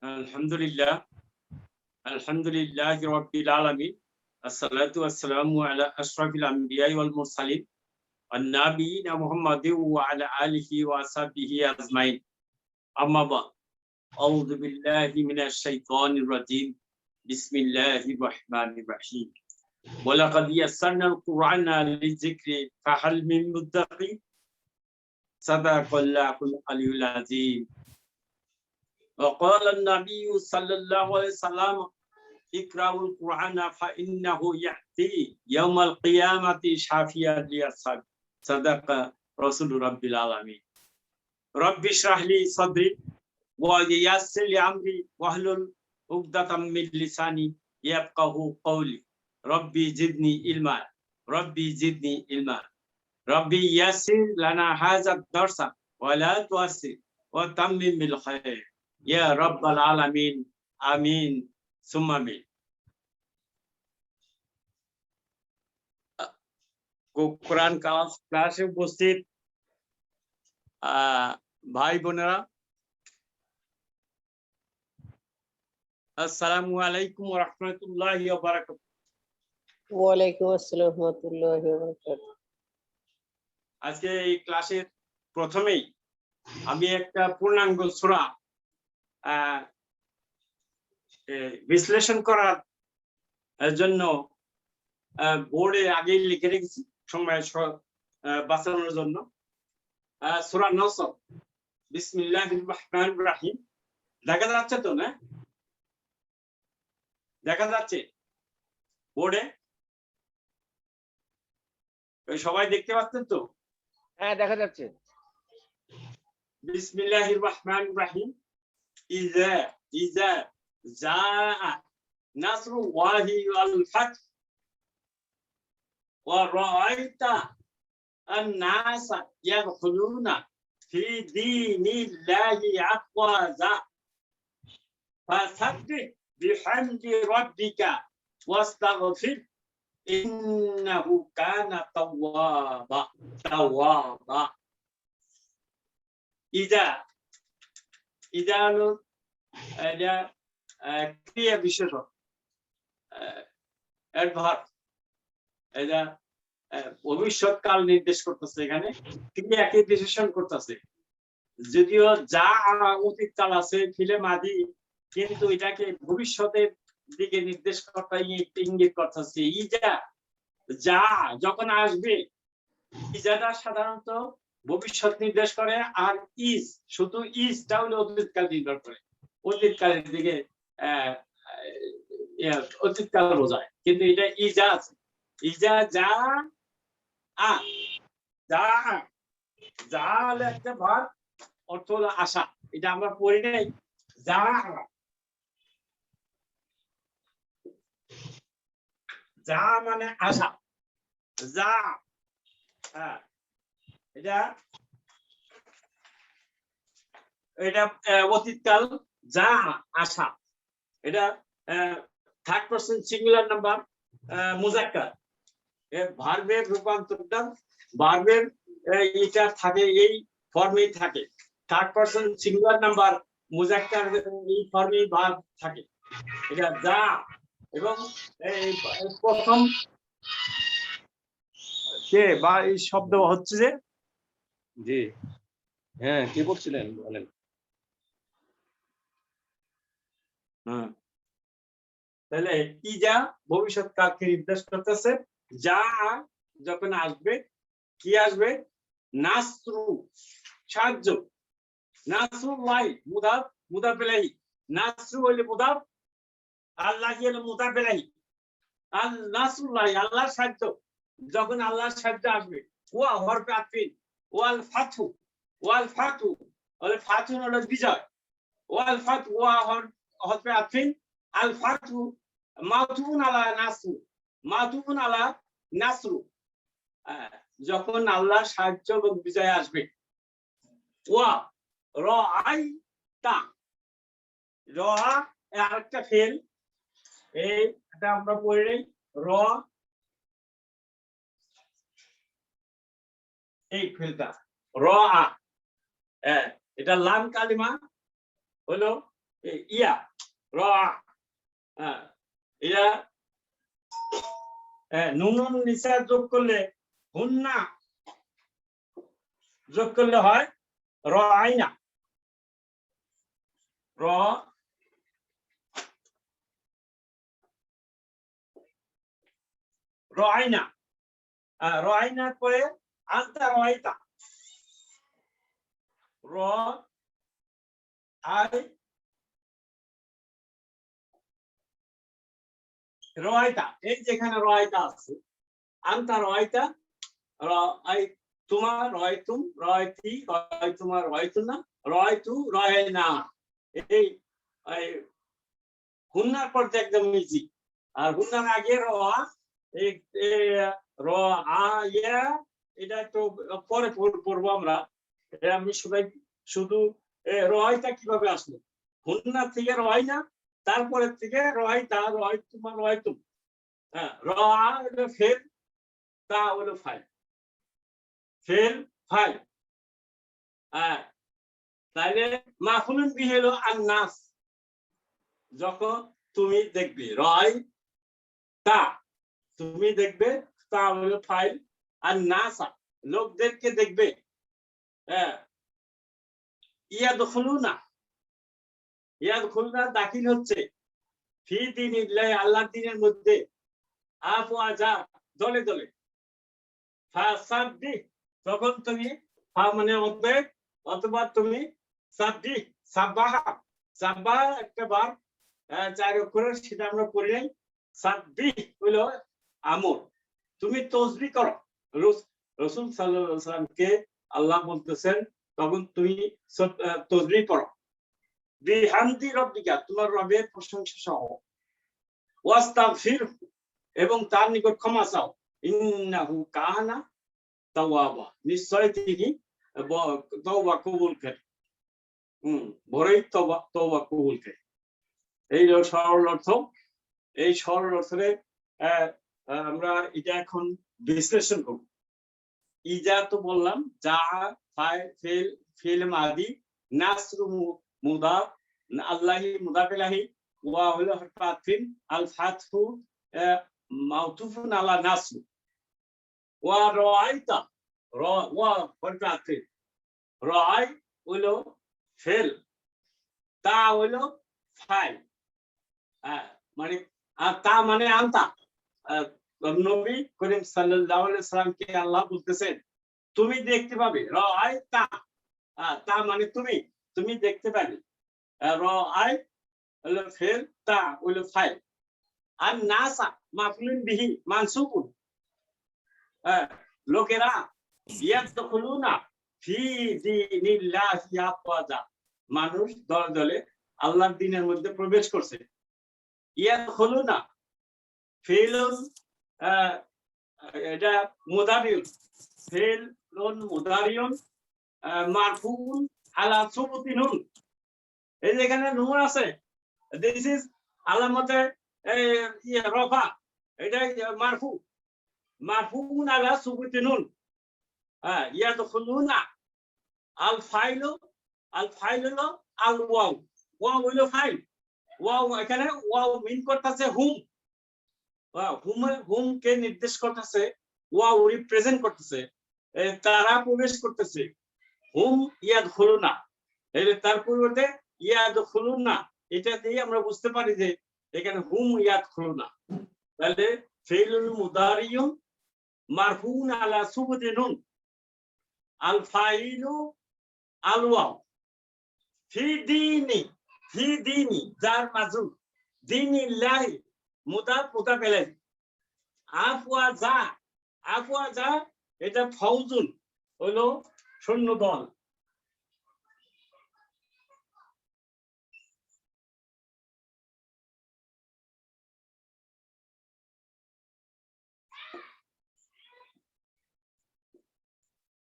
আলহামদুলিল্লাহ আলহামদুলিল্লাহি রাব্বিল আলামিন আসসালাতু ওয়াসসালামু আলা আশরাফিল আমবিয়াই ওয়াল মুরসালিন আন-নাবিয়িনা মুহাম্মাদিন ওয়া আলা আলিহি ওয়া সাহবিহি আজমাইন আম্মা বা'দ আউযু বিল্লাহি মিনাশ শাইতানির রাজীম বিসমিল্লাহির রাহমানির রাহিম ওয়া লাকাদ ইয়াসসারনাল কুরআনা লিযিকরি ফাহাল মিন মুদ্দাকির সাদাকাল্লাহুল আলিয়্যুল আযীম وقال النبي صلى الله عليه وسلم اقرأوا القرآن فإنه يأتي يوم القيامة شافيا لأصحابه صدق رسول رب العالمين رب اشرح لي صدري ويسر لي أمري واحلل عقدة من لساني يفقهوا قولي ربي زدني علما ربي زدني علما ربي يسر لنا هذا الدرس ولا تعسر وتمم بالخير ইয়া রাব্বাল আলামিন আমিন সুম্মা আমিন। কোরআন ক্লাসে উপস্থিত ভাই বোনেরা, আসসালামু আলাইকুম ওয়া রাহমাতুল্লাহি ওয়া বারাকাতুহু। ওয়া আলাইকুম আসসালাম ওয়া রাহমাতুল্লাহি ওয়া বারাকাতুহু। আজকে এই ক্লাসের প্রথমেই আমি একটা পূর্ণাঙ্গ সূরা বিশ্লেষণ করার জন্য বোর্ডে আগে লিখে রেখেছি সময় বাঁচানোর জন্য। সূরা নসর, বিসমিল্লাহির রহমানির রহিম। দেখা যাচ্ছে তো না? দেখা যাচ্ছে বোর্ডে? সবাই দেখতে পাচ্ছেন তো? হ্যাঁ, দেখা যাচ্ছে। বিসমিল্লাহির রহমানির রহিম। إذا جاء نصر الله والفتح ورأيت الناس يدخلون في دين الله أفواجا فسبح بحمد ربك واستغفر إنه كان توابا إذا এটা ক্রিয়া বিশেষণ, এটা ভবিষ্যৎকাল নির্দেশ করতেছে, এখানে ক্রিয়াকে বিশেষণ করতেছে। যদিও যা অতীতকাল আছে ফিলে মাদি, কিন্তু এটাকে ভবিষ্যতের দিকে নির্দেশ করতে ইঙ্গিত করতেছে। ইজা যা যখন আসবে, ইজাটা সাধারণত ভবিষ্যৎ নির্দেশ করে, আর ইজ শুধু ইজটা হলো অতীতকাল নির্দেশ করে, অতীতকালের দিকে অতীতকাল বোঝায়। কিন্তু এটা ইজা আছে, ইজা যা যা হলো একটা ভার, অর্থ হলো আশা। এটা আমরা পড়ি নাই, যা যা মানে আশা, যা এটা অতীতকাল, যা আশা। এটা থার্ড পারসন সিঙ্গুলার নাম্বার মুজাক্কার, ভার্বের রূপান্তরটা ভার্বের এটা থাকে, এই ফর্মেই থাকে। থার্ড পারসন সিঙ্গুলার নাম্বার মুজাক্কার এই ফর্মেই ভার্ব থাকে। এটা যা, এবং প্রথম কে বা এই শব্দ হচ্ছে যে, জি হ্যাঁ, কি বলছিলেন বলেন। তাহলে ইজা ভবিষ্যৎকালকে নির্দেশ করতেছে। যা যখন আসবে, কি আসবে? নাসরু, সাহায্য। নাসরুল্লাহ মুদাফ, মুদাফ ইলাইহি। নাসরু হইলে মুদাফ, আল্লাহ হইলে মুদাফ ইলাইহি। আল নাসরুল্লাহ আল্লাহর সাহায্য, যখন আল্লাহর সাহায্য আসবে। ওয়া হরফে আতফিন, ওয়াল ফাতহু, ওয়াল ফাতহু, ওয়াল ফাতহু হলো বিজয়। ওয়াল ফাতহু ওয়া হরফে আতফিন, আল ফাতহু মাতুন আলা নাসরু, মাতুন আলা নাসরু, যখন আল্লাহর সাহায্য এবং বিজয় আসবে। ওয়া রাআইতা, রা আরেকটা ফেল, এটা আমরা পড়ে নেই। র এই ফেলটা র, এটা লাম কালিমা হলো ইয়া র ইয়া নুনুন নিসা যোগ করলে হুন্না যোগ করলে হয় র আইনা র রয়না রয়নার পরে আন্তা রয়তা র আই রয়তা এই যেখানে রয়তা আছে আন্তা রয়তা র আই তোমার রয়তুম রয়তি রয়তুমা রয়তুনা রয়তু রয়না এই হুন্নার পর্যায়ে একদম ইজি আর হুন্নার আগে র র আ ইয়া এটা তো পরে পড়বো আমরা আমি শুধু রয়টা কিভাবে আসলো হুন্না থেকে রয় না তারপরে থেকে রয়তা রয় তোমার রয় তুম হ্যাঁ র আ হলো ফের তা হলো ফাইল ফের ফাইল হ্যাঁ তাইলে মাফুলুন বিহি হলো আন-নাস যখন তুমি দেখবে রয় তা তুমি দেখবে তা হলো ফাইল আর নাসা লোকদেরকে দেখবে ইয়াদখুলুনা দাখিল হচ্ছে ফি দীনিল্লাহ আল্লাহর দ্বীনের মধ্যে আফওয়াজা দলে দলে ফাসাব্বিহ তখন তুমি মানে অতএব অথবা তুমি সাব্বিহ সাব্বাহা একটা বার 4 অক্ষরের সেটা আমরা পড়ি নাই সাব্বিহ হলো আমর তুমি তসবিহ করো রাসূল সাল্লাল্লাহু আলাইহি ওয়াসাল্লামকে আল্লাহ বলতেছেন তখন তুমি তসবিহ করো বিহামদি রাব্বিকা তোমার রবের প্রশংসা সহ ওয়াস্তাগফির এবং তার নিকট ক্ষমা চাও ইন্নাহু কানা তাওয়াবা নিশ্চয় তিনি তওবা কবুল করেন বড়ই তওবা কবুল করেন এই সরল অর্থ এই সরল অর্থে আমরা এটা এখন বিশ্লেষণ করব ইজা তো বললাম যা ফাইল ফিল মাদি নাসরু মুদাফ আল্লাহি মুদাফ ইলাহি ওয়া হলো ফাতফিন আল ফাতহু মাউতুফুন আলা নাসরু ওয়া রাআইতা ওয়া ফাতফিন রাআই হলো ফিল তা হলো ফাইল মানে তা মানে আনতা নবী করিম সাল্লাল্লাহু আলাইহি সাল্লামকে আল্লাহ বলতেছেন তুমি দেখতে পাবে রাআইতা তা মানে তুমি দেখতে পাবে রাআই হলো ফেল তা হলো ফাইল আর নাসা মাফউলুন বিহি মানসুবুন লোকেরা ইয়াদখুলুনা ফি দীনিল্লাহি আফওয়াজা মানুষ দলে দলে আল্লাহর দ্বীনের মধ্যে প্রবেশ করছে ইয়াদখুলুনা ফেলুন এটা মুদারিউন ফেলুন মুদারিউন মারফুউন আলা সুবুতি নুন এই যেখানে নুন আছে দিস ইজ আলামতে রফা এটা মারফুউন আলা সুবুতি নুন ইয়াদখুলুনা আল ফাইলু আল ওয়াও হলো ফাইল ওয়াও এখানে ওয়াও মিন করতেছে হুম হুম কে নির্দেশ করতেছে ওয়াও রিপ্রেজেন্ট করতেছে তারা প্রবেশ করতেছে হুম ইয়াদখুলুনা তার পরিবর্তে ইয়াদখুলুনা এটা দিয়ে আমরা বুঝতে পারি যে এখানে হুম ইয়াদখুলুনা তাহলে ফিলুল মুদারিয়ুন মারফুউন আলা সুবুতি নুন আল ফাইলু আল ওয়াও ফি দীনি যার মাজরুর দীনিল্লাহি মুদাফ ইলাইহি আফওয়াজা এটা ফাউজুন হলো সৈন্য দল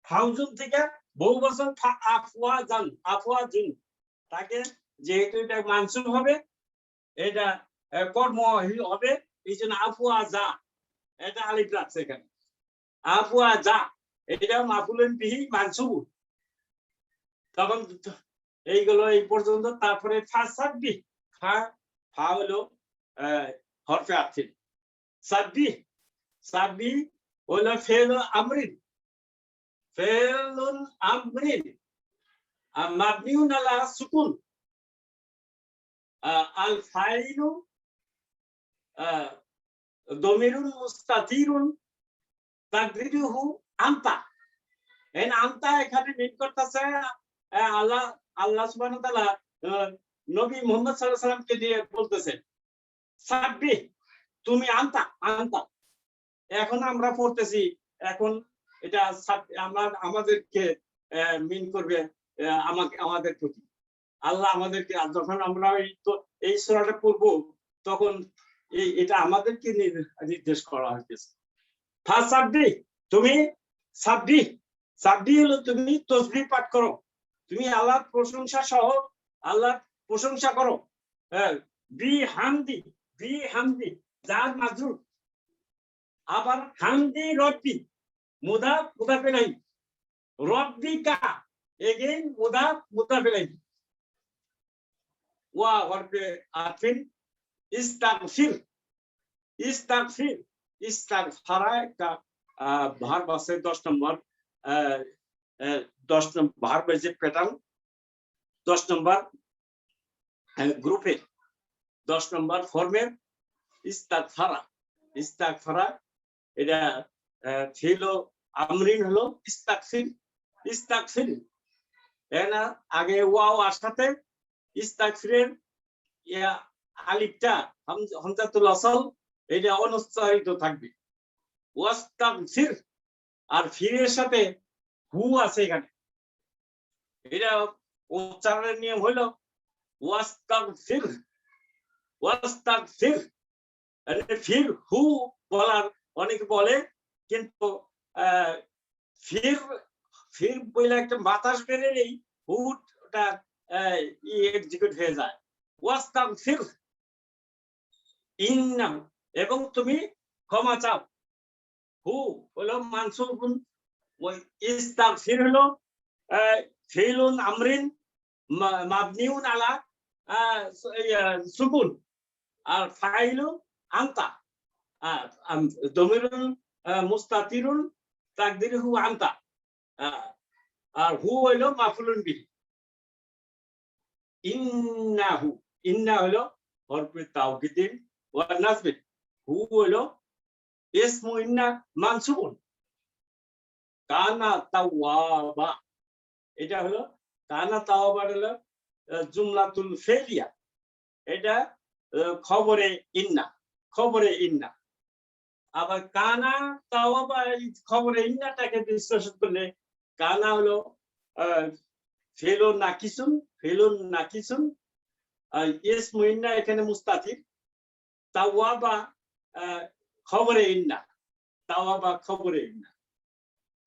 ফাউজুন থেকে বহু বছর আফওয়াজুন তাকে যেহেতু এটা মানসুব হবে এটা কর্ম হবে এই জন্য আফওয়াজা এটা আলিফ রাখছে এখানে আফওয়াজা এটা মাফুলুন বিহি মানসুব তখন এইগুলো এই পর্যন্ত। তারপরে ফা সাব্বি, ফা ফা হলো হরফে আতিল। সাব্বি, সাব্বি হলো ফেল আমরিন, ফেলুন আমরিন মাবনিউন আলা সুকুন। আল ফাইলু দমিরুন মুস্তাতিরুন তাকদিরুহু আনতা। এই আনতা এখানে মিন করতেছে আল্লাহ, আল্লাহ সুবহানাহু ওয়া তাআলা নবী মুহাম্মদ সাল্লাল্লাহু আলাইহি সাল্লামকে দিয়ে বলতেছেন সাব্বিহ, তুমি আনতা, আনতা। এখন আমরা পড়তেছি, এখন এটা আমাদেরকে মিন করবে আমাকে, আমাদের প্রতি। আল্লাহ আমাদেরকে, যখন আমরা এই সূরাটা পড়বো তখন এটা আমাদেরকে নির্দেশ করা হয়েছে। ফাসাব্বি, তুমি সাব্বি, সাব্বি হলো তুমি তাসবিহ পাঠ করো, তুমি আল্লাহর প্রশংসা সহ আল্লাহর প্রশংসা করো। বি হামদি, বি হামদি যার মাজরুর। আবার হামদি রব্বি, মুদাফ মুদাফ ইলাইহি, রব্বিকা এগেইন মুদাফ মুদাফ ইলাইহি। ওয়া হরফে আতিন। ইস্তাগফির, ইস্তাগফির, ইস্তাগফারা একটা ভার্ব আছে 10 নম্বর, 10 নম্বর ভার্বের যে প্যাটার্ন, 10 নম্বর গ্রুপে 10 নম্বর ফর্মের ইস্তাগফারা। ইস্তাগফারা এটা ফিল আমরিন হলো ইস্তাগফির, ইস্তাগফির। এনা আগে ওয়াও আসাতে ইস্তাগফিরের আলিফটা হামজাতুল আসল এটা অনুচ্চারিত থাকবে। ওয়াস্তাগফির, আর ফিরের সাথে হু আছে এখানে, এটা উচ্চারণের নিয়ম হলো ওয়াস্তাগফির, ওয়াস্তাগফির। ফির হু বলার অনেকে বলে, কিন্তু ফির ফির বলে একটা বাতাস বেরেই হুটা এক্সিকিউট হয়ে যায়। ওয়াস্তাগফির ইন্নাহু, এবং তুমি ক্ষমা চাও। হু হলো মানসুবুন, ওই ইস্তাগফির হলো ফিলুন আমরিন মাবনিউন আলা সুকুন, আর ফাইলু আনতা, দমিরুন মুস্তাতিরুন তাকদিরুহু আনতা, আর হু হলো মাফউলুন বিহি। ইন্নাহু, ইন্না হলো হরফে তাওকিদিন ওয়া নাসবিন। হু হলো ইসমু ইন্না মানসুবুন। কানা তাওয়াবা, এটা হলো কানা তাওয়াবা হলো জুমলাতুল ফেলিয়া, এটা খবরে ইন্না, খবরে ইন্না। আবার কানা তাওয়াবা খবরে ইন্নাটাকে বিশ্লেষণ করলে কানা হলো ফেলুন নাকিসুন, ফেলুন নাকিসুন, আর ইসমু ইন্না এখানে মুস্তাতির। তাওয়াবা খবরে ইন্না, তাওয়াবা খবরে ইন্না।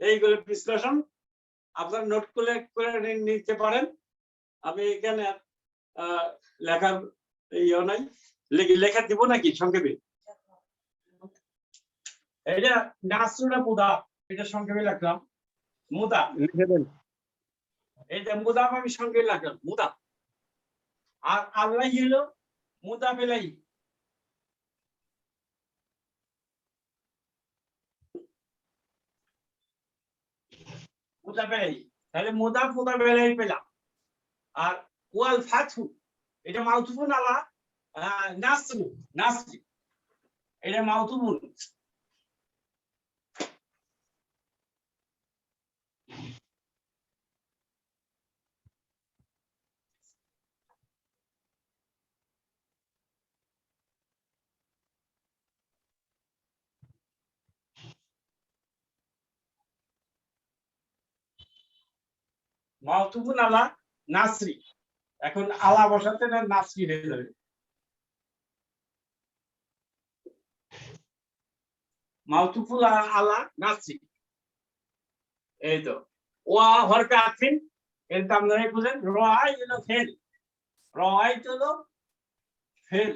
এইগুলো বিশ্লেষণ আপনারা নোট করে নিতে পারেন। আমি এখানে লেখার ইয়ে নাই, লেখা দিব নাকি সংক্ষেপে? এটা নাসরুনা মুদা, এটা সংক্ষেপে লিখলাম মুদা। এটা মুদাফ আমি সংক্ষেপে লিখলাম মুদা। আর আল্লাহ হলো মুদাফ ইলাইহি। মুদাফ ইলাইহি, তাহলে মুদাফ মুদাফ ইলাইহি পেলাম। আর ওয়াল ফাতহু এটা মাউতুফুন আলা নাসরু, নাসরি, এটা মাউতুফুন। মাউতুফুন আলা নাসরি, এখন আলা বসাতে না নাসরি হয়ে যাবে। মাউতুফুল আলা নাসরি, এই তো। ওয়া হরফে আতিন, এটা আপনারা বুঝেন। রাই হলো ফেল, রাই হলো ফেল,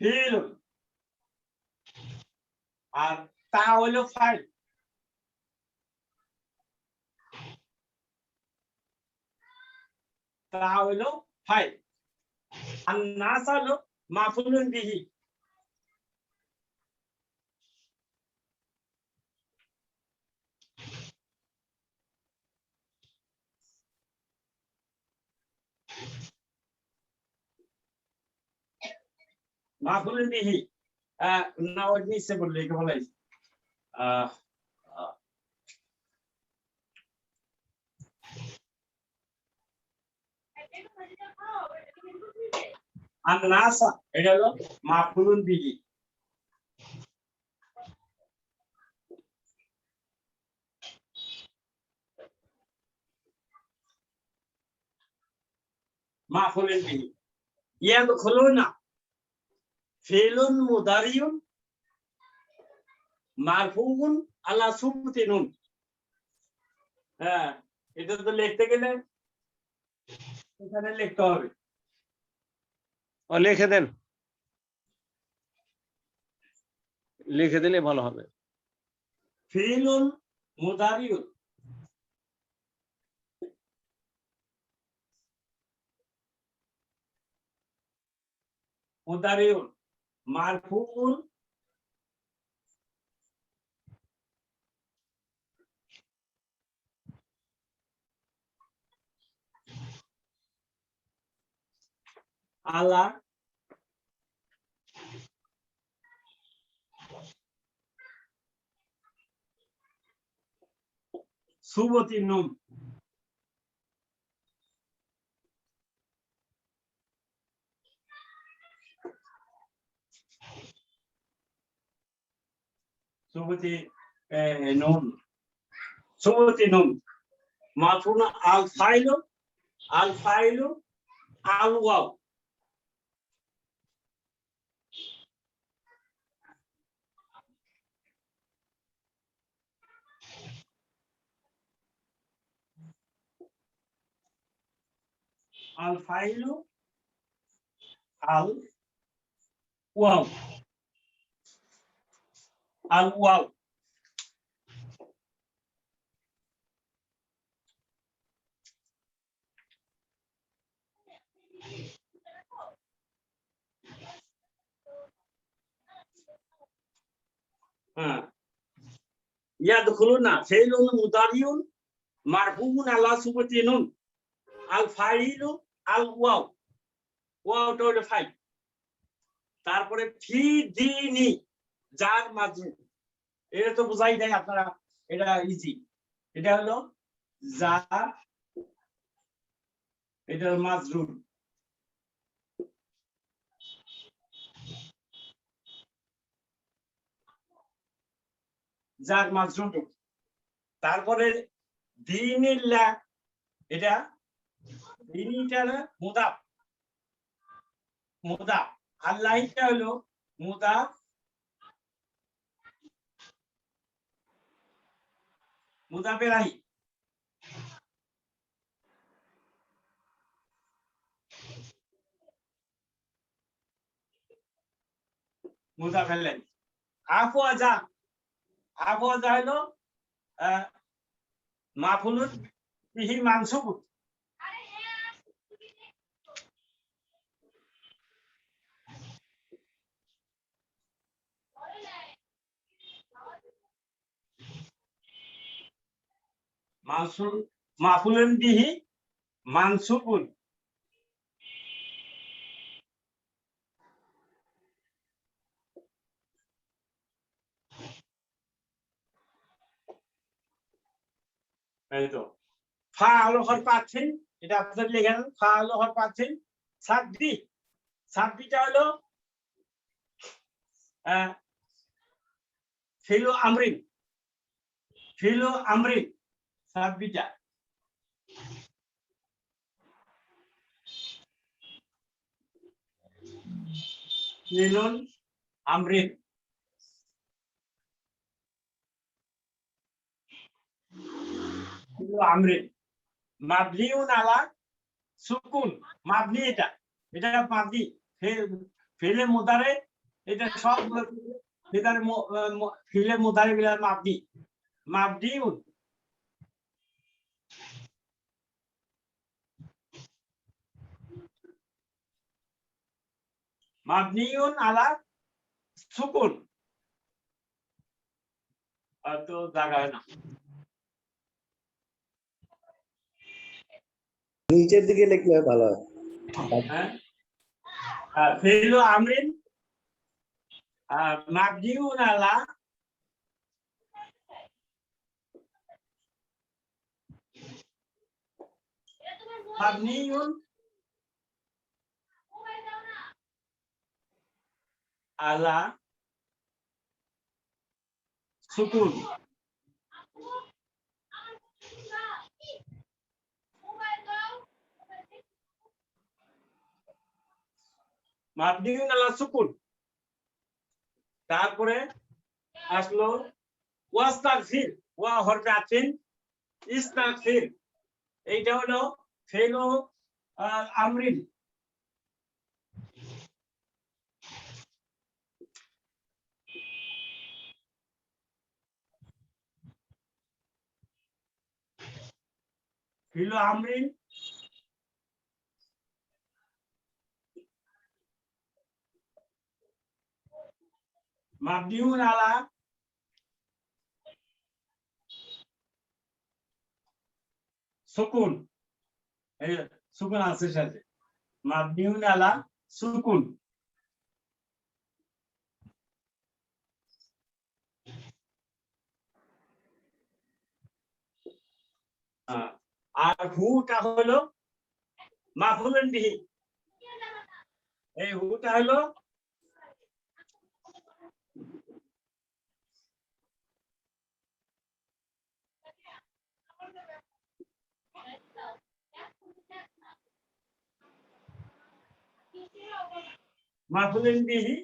ফিল। আর তা হলো ফাইল। তা হলো ফাইল আর নাস হলো মাফুলুন বিহি মাফুলুন বিহি না ওর নিচে বললে কি বলাই আর নাসা এটা হলো মাফুলুন বিহি মাফুলুন বিহি ইয়াদখুলুনা ফিলুন মুদারিউন মারফুউন আলা সুবতি নুন হ্যাঁ এটা তো লিখতে গেলে এখানে লিখতে হবে ও লিখে দেন, লিখে দিলে ভালো হবে। ফিলুন মুদারিউন মুদারিউন মারফুউন আলা সুবতি নুন সুবতি নুন সুবতি নুন মাফুনা আল ফাইলু আল ওয়াও আল ফাইলু আল ওয়াও আল ওয়াও হ্যাঁ ইয়াদখুলুনা ফিলুন মুদারিউন মারফুউন আলা সুবতি নুন আল ফাইলু আল ওয়াও ওয়াওটা হলো ফাইল তারপরে ফি দিনি যার মাজরুর এটা তো বোঝাই যায় আপনারা এটা ইজি এটা হলো যা এটা মাজরুর যার মাজরুর তারপরে দিনিল্লাহ এটা দিনিটা মুদাফ মুদাফ আল্লাহটা হলো মুদাফ মুদাফ ইলাইহি মুদাফ ইলাইহি আফওয়াজা হলো মাফুলুন বিহি মানসুব মাফুলুন বিহি মানসুবুন এই তো ফা আলো হর পাচ্ছেন এটা আপনাদের লেখেন ফা আলো হর পাচ্ছেন সাবদিটা হলো ফিলু আমরিন সাবদিটা ফিলুন আমরিন আমরিন মাবনিউন আলা সুকুন মাবনি এটা মাবনি ফেলে মুদারে এটা সব ফিদারে ফিলে মুদারে গুলা মাবনিউন মাবনিউন আলা সুকুন তো জায়গায় না নিচের দিকে লিখলে ভালো হয়। হ্যাঁ ফেল আমরিন মাবনিউন আলা মাবনিউন আলা সুকুন মাবনিউন আলা সুকুন তারপরে আসলো ওয়াস্তাগফির ওয়া হরফে আতিন ইস্তাগফির এইটা হলো ফেল আমরিন ফেল আমরিন মাবনিউন আলা সুকুন এই সুকুন আছে সাথে মাবনিউন আলা সুকুন আর হুটা হলো মাফুলুন বিহি এই হুটা হলো মাফুলুন বিহি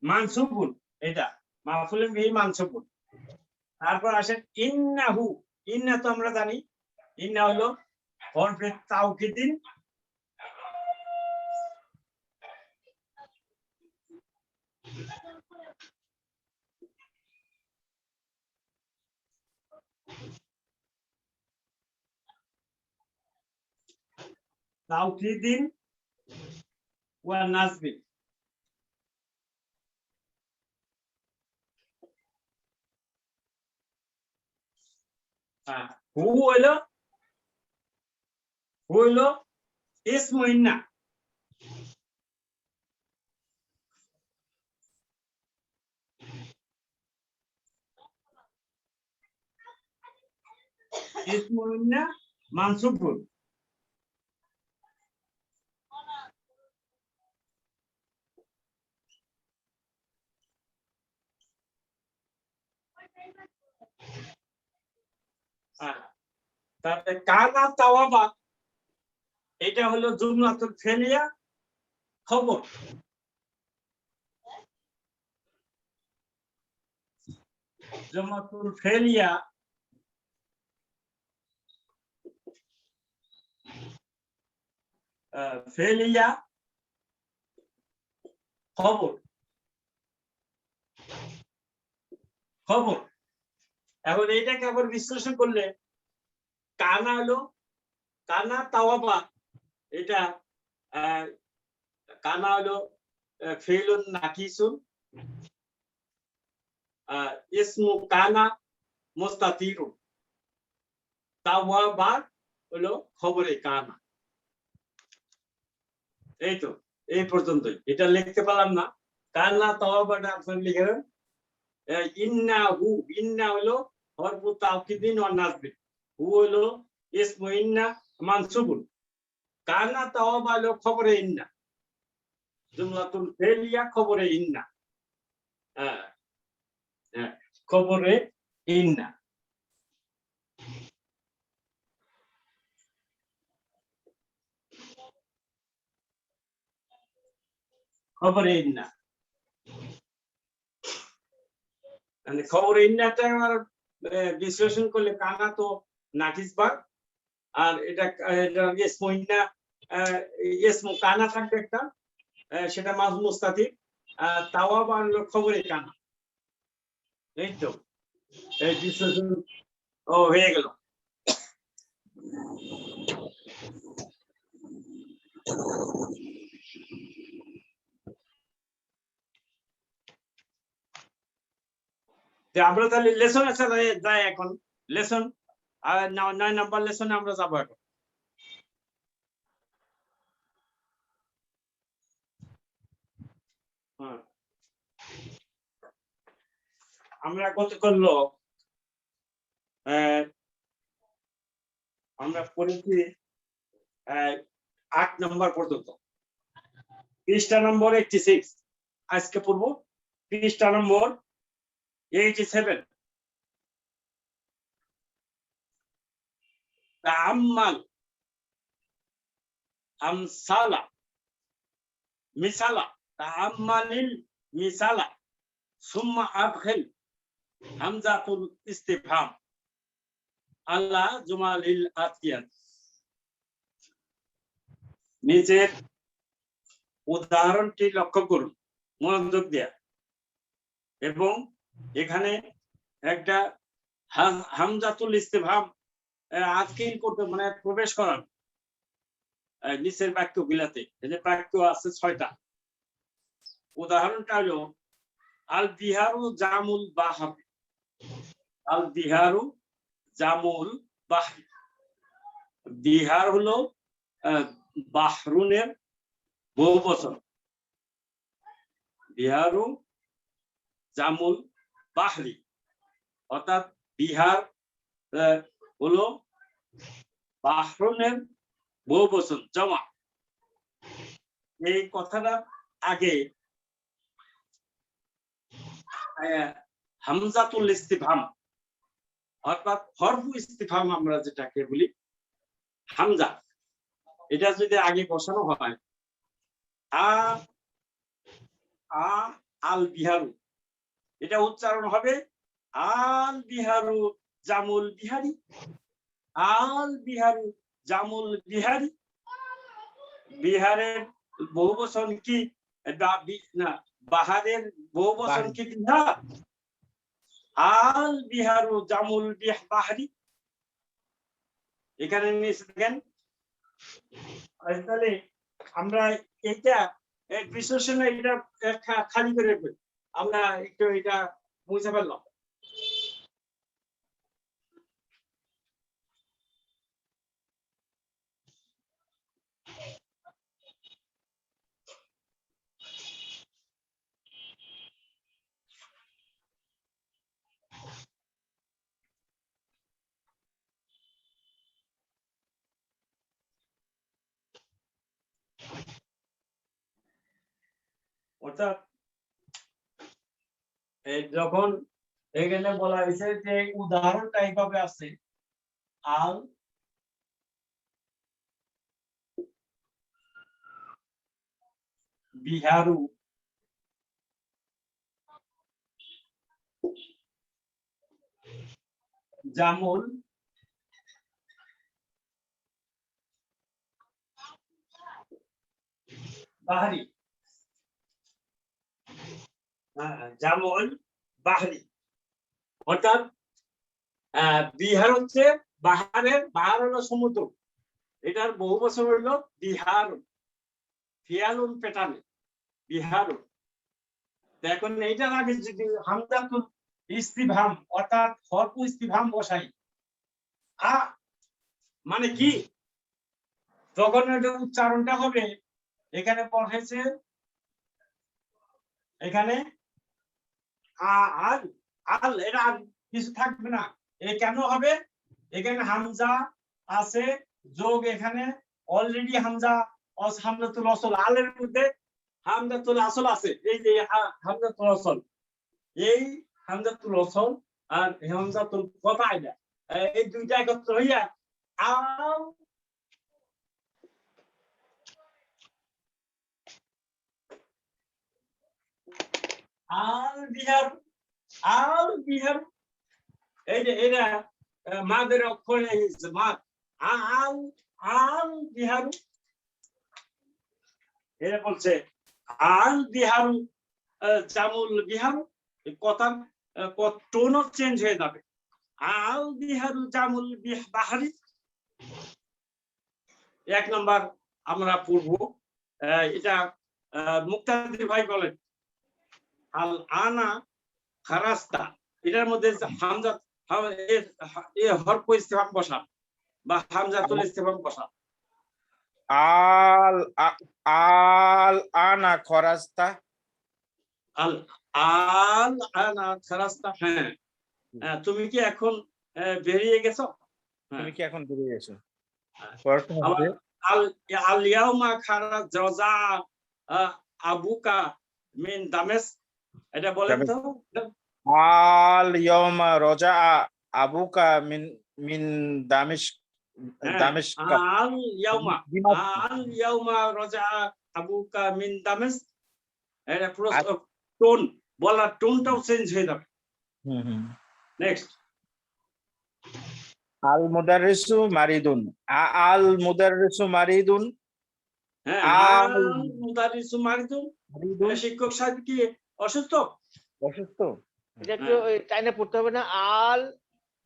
মানসুবুন এটা মাফুলুন বিহি মানসুবুন তারপর আসেন ইন্নাহু ইন্না তো আমরা জানি ইন্না হলো হরফে তাওকিদিন তাওকিদিন ওয়া নাসবিন হু হলো ইসমু ইন্না ইসমু ইন্না মানসুবুন তারপরে কানা তাওয়াবা এটা হলো জুমলাতুল ফেলিয়া খবর জুমলাতুল ফেলিয়া ফেলিয়া খবর খবর এখন এইটাকে আবার বিশ্লেষণ করলে কানা হলো কানা তাওয়াবা এটা কানা হলো ফেলুন নাকিসুন ইসমু কানা মুস্তাতিরুন তাওয়াবা হলো খবরে কানা এই তো এই পর্যন্তই এটা লিখতে পারলাম না কানা তাওয়াবাটা আপনারা লিখে দেন ইন্নাহু ইন্না হলো হরফু তাওকিদিন ওয়া নাসবিন হু হলো ইসমু ইন্না মানসুবুন কানা তাওয়াবা হলো খবরে ইন্না জুমলাতুল ফেলিয়া খবরে ইন্না খবরে ইন্না খবরে ইন্না মানে খবরে ইন্নাটা আমার বিশ্লেষণ করলে কানা তো নাকিস ভাগ আর এটা ইসমু ইন্না ইসমু কানা থাকবে একটা সেটা মাযমুম মুস্তাতির তাওয়াবা হলো খবরে কানা এই তো এই বিশ্লেষণ হয়ে গেল আমরা তাহলে লেসন আছে যাই এখন লেসন 9 নাম্বার লেসনে আমরা যাবো এখন। আমরা কত করলো আমরা পড়েছি 8 নম্বর পর্যন্ত, পৃষ্ঠা নম্বর 86 আজকে পড়বো পৃষ্ঠা নম্বর 87। তাআম্মাল আমসালা মিসালা, তাআম্মালিল মিসালা সুম্মা আদখিল হামজাতুল ইস্তিফহাম আলা জুমালিল আতিয়াত। নিচের উদাহরণটি লক্ষ্য করুন মনোযোগ দেয়া, এবং এখানে একটা হামজাতুল ইস্তিফহাম আদখিল করতে মানে প্রবেশ করান নিচের বাক্যগুলাতে। এই যে বাক্য আছে 6টা। উদাহরণটা হলো আল বিহারু জামুল বাহর, আল বিহারু জামুল বাহর। বিহার হলো বাহরুনের বহুবচন, বিহারু জামুল বাহরি, অর্থাৎ বিহার হলো বাহরুনের বহুবচন জমা। এই কথাটা আগে হামজাতুল ইস্তিফহাম অর্থাৎ হরফু ইস্তিফহাম আমরা যেটাকে বলি হামজা, এটা যদি আগে বসানো হয় আল বিহারু, এটা উচ্চারণ হবে আল বিহারু জামুল বিহারি, আল বিহারু জামুল বিহারি। বিহারের বহুবচন কি না, বাহারের বহুবচন কি বিহার, আল বিহারু জামুল বাহারি। এখানে নিচে দেখেন। তাহলে আমরা এটা বিশ্লেষণ এটা খালি করে আমরা একটু এটা বুঝতে পারলাম। অর্থাৎ যখন এখানে বলা হয়েছে যে উদাহরণটা এইভাবে আছে আল বিহারু জামুল বাহারি, জামুল বাহারি। অর্থাৎ বিহার হচ্ছে বাহারের, বাহার হলো সমুদ্র, এটার বহু বছর হইলো বিহার, ফিয়ালুন পেটানে বিহার। এখন এইটার আগে যদি হামজাতুল ইস্তিফহাম অর্থাৎ হরফু ইস্তিফহাম বসাই মানে কি, তখন এটা উচ্চারণটা হবে এখানে পড়েছে এখানে আল আল, এটা আর কিছু থাকবে না। এ কেন হবে, এখানে হামজা আছে যোগ, এখানে অলরেডি হামজা হামজাতুল আসল, আলের মধ্যে হামজাতুল আসল আছে। এই যে হামজাতুল আসল, এই হামজাতুল আসল আর হামজাতুল কথা, এই দুইটা একত্র হইয়া আল আল বিহার, আল বিহার। এই যে এটা মাদের অক্ষর মাদ, আল আল বিহার। এটা বলছে আল বিহার জামুল বিহার, কথা টোন চেঞ্জ হয়ে যাবে, আল বিহার জামুল বাহারি। 1 নম্বর আমরা পড়বো, এটা মুক্তাদির ভাই বলেন আল আনা খারাস্তা, এটার মধ্যে হামজা এ হরফ ইস্তেফাম বসা বা হামজাতুল ইস্তেফাম বসা। আল আল আনা খরাস্তা। আল আনা খারাস্তা। হ্যাঁ, তুমি কি এখন বেরিয়ে গেছো? তুমি কি এখন বেরিয়ে গেছো? পরটা আবার হবে আল ইয়াউমা খারাজা আবুকা মিন দামেস। এটা বলেন তো। আল ইয়াউমা রাজা আবুকা মিন মিন দামিশক। দামিশক। আল ইয়াউমা রাজা আবুকা মিন দামেস। এটা পুরো টোন, বলার টোনটাও চেঞ্জ হয়ে যাবে। নেক্সট, আল মুদাররিসু মারিদুন। আল মুদাররিসু মারিদুন। হ্যাঁ, আল আল মুদারিসু মারিদুন। মারিদুন শিক্ষক সাহেব কি অসুস্থ? অসুস্থ। এটা একটু টাইনে পড়তে হবে না? আল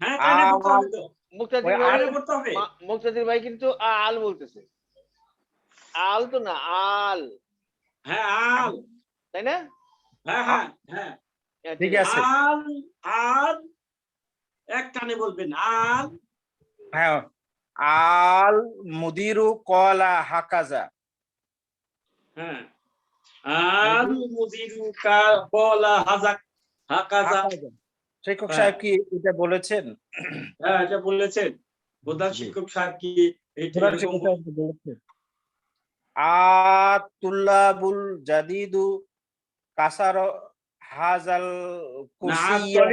হ্যাঁ, কানে পড়তে হবে তো। মুক্তাদির ওই ভাই, কানে পড়তে হবে। মুক্তাদির ভাই কিন্তু আল বলতেছে, আল তো না, আল, হ্যাঁ, আল। তাই না? হ্যাঁ, হ্যাঁ, হ্যাঁ, ঠিক আছে। আল আল এক কানে বলবেন। আল হ্যাঁ, আল মুদিরু কলা হাকাজা। হ্যাঁ, আল মুদিরু কলা হাকাজা। শিক্ষক হ্যাঁ। সাহেব কি এটা বলেছেন? হ্যাঁ, এটা বলেছেন। প্রধান শিক্ষক সাহেব কি প্রধান শিক্ষক সাহেব কি বলেছেন? আতুল্লাবুল জাদিদু কাসার হাজাল কুরসিয়া।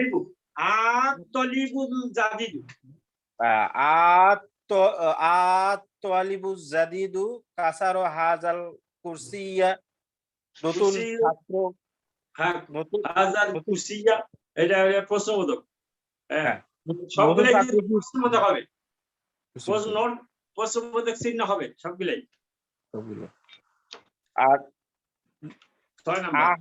আতলিবুল জাদিদু। আতালিবুল জাদিদু কাসার হাজাল কুরসিয়া। নতুন কুরসি- ছাত্র। হ্যাঁ, নতুন হাজার কুরসিয়া। এটা প্রশ্নবোধক। হ্যাঁ, হ্যাঁ, সবগুলাই নতুন কিন্তু ছাত্র- প্রশ্নবোধক হবে। প্রশ্নবোধক চিহ্ন হবে সবগুলাই। আর 6 নাম্বার।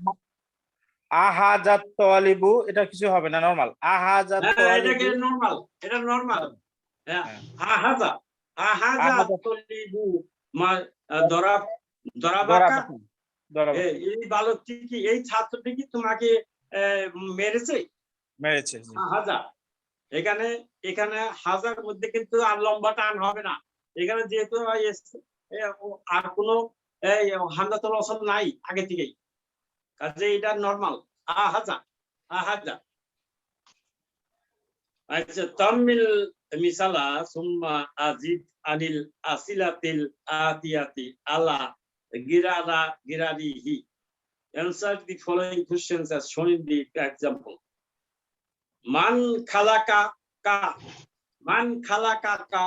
আহাজাত তালিবু, এটা কিছু হবে না, নরমাল। আহাজাত হ্যাঁ, এটাকে তালিবু। নরমাল, এটা নরমাল। হ্যাঁ, হ্যাঁ। আহাজা আহাজা তলিবু দরাবাকা। দরাবাকা। দরাবাকা। এই বালকটি কি, এই ছাত্রটি কি তোমাকে মেরেছে? মেরেছে। হাজা। এখানে এখানে হাজার মধ্যে কিন্তু আর লম্বা টান হবে না। এখানে যেহেতু আর কোনো হামজাতুল ওয়াসল নাই আগে থেকেই, কাজে এটা নরমাল। আহাজা আহাজা। আচ্ছা, তামিল মিসালা সুম্মা আজিদ আনিল আসিলাতিল আতিয়াতি আলা গিরারিহি। Answer the following questions as shown in the example. মান খালাকা কা। মান খালাকা কা,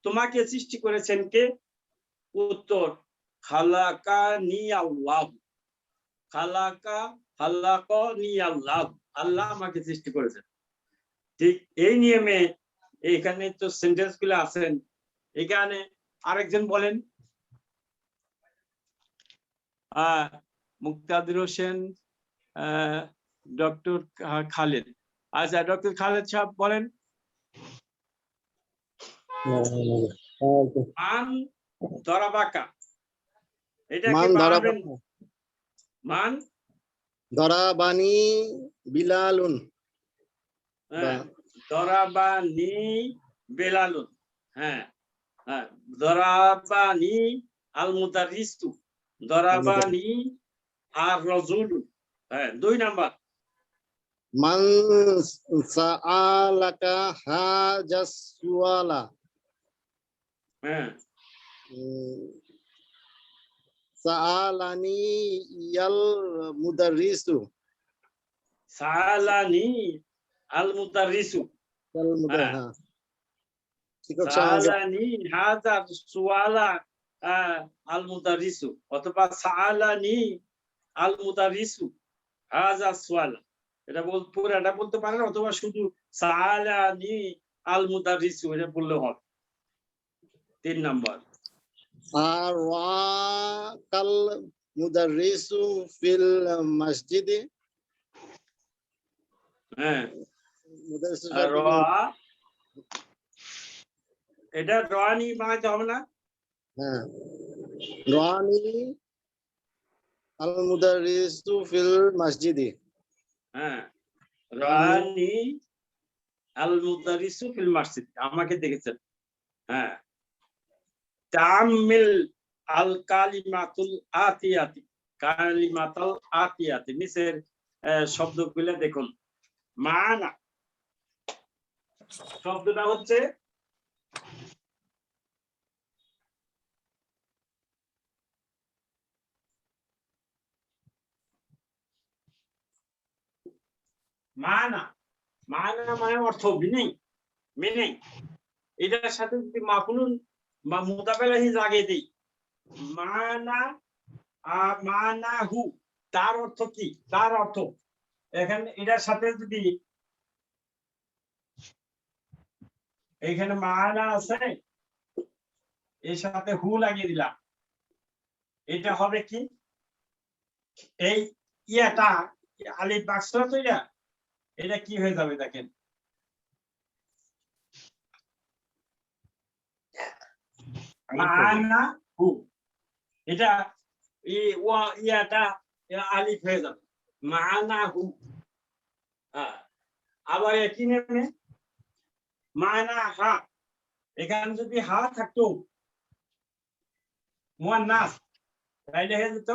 তোমাকে সৃষ্টি করেছেন কে? উত্তর, খালাকা নি আল্লাহ। খালাকা নি আল্লাহ, আল্লাহ আমাকে সৃষ্টি করেছেন। ঠিক এই নিয়মে এখানে তো সেন্টেন্স গুলো আছেন। এখানে আরেকজন বলেন। মুক্তাদির হোসেন, ডক্টর খালেদ। আচ্ছা, ডক্টর খালেদ সাহেব বলেন। মান দরাবাকা, এটা কি মান বানাবেন? ধরাবানি মান ধরাবানি বিলালুন। দরাবানি বেলালুন। হ্যাঁ, হ্যাঁ, দরাবানি আল মুদারিসু। দরাবানি আর রাজুলুন। হ্যাঁ, 2 নাম্বার। মান সাআলাকা হাজাস সুআলা। হ্যাঁ, সাআলানি ইয়াল মুদাররিসু। সালানি আল মুদারিসু। হ্যাঁ, শিক্ষক সাহেব সালানি হাজা সুআলা আল মুদারিসু, অথবা সালানি আল মুদারিসু হাজা সুআলা। এটা পুরোটা বলতে পারেন, অথবা শুধু সালানি আল মুদারিসু এটা বললে হবে। 3 নাম্বার। আর ওয়াকাল মুদাররিসু ফিল মসজিদে। হ্যাঁ, মুদাররিসু এটা রানি বানাইতে হবে না? হ্যাঁ, রানি আল মুদাররিসু ফিল মসজিদে। হ্যাঁ, রানি আল মুদারিসু ফিল মাসজিদ, আমাকে দেখেছেন। হ্যাঁ, তামিল আল কালিমাতুল আতিয়াতি, কালিমাতুল আতিয়াতি, নিচের শব্দগুলো দেখুন। মানা শব্দটা হচ্ছে মানা, মানা মানে অর্থ, মিনিং, মিনিং। এটার সাথে যদি মাফুলুন বা মুতাকাল্লিম লাগিয়ে দিই, মানা মানাহু, তার অর্থ কি? তার অর্থ এখানে এটার সাথে যদি এখানে মানা আছে, এর সাথে হু লাগিয়ে দিলাম, এটা হবে কি? এই ইয়াটা আলিফ বাক্স তো এটা কি হয়ে যাবে দেখেন, মানা হু, এটা ইয়াটা আলিফ হয়ে যাবে, মানা হু। আবার একই নেমে মানা হা, এখানে যদি হা থাকতো মুয়ান্নাস, তাইলে হয়ে যেত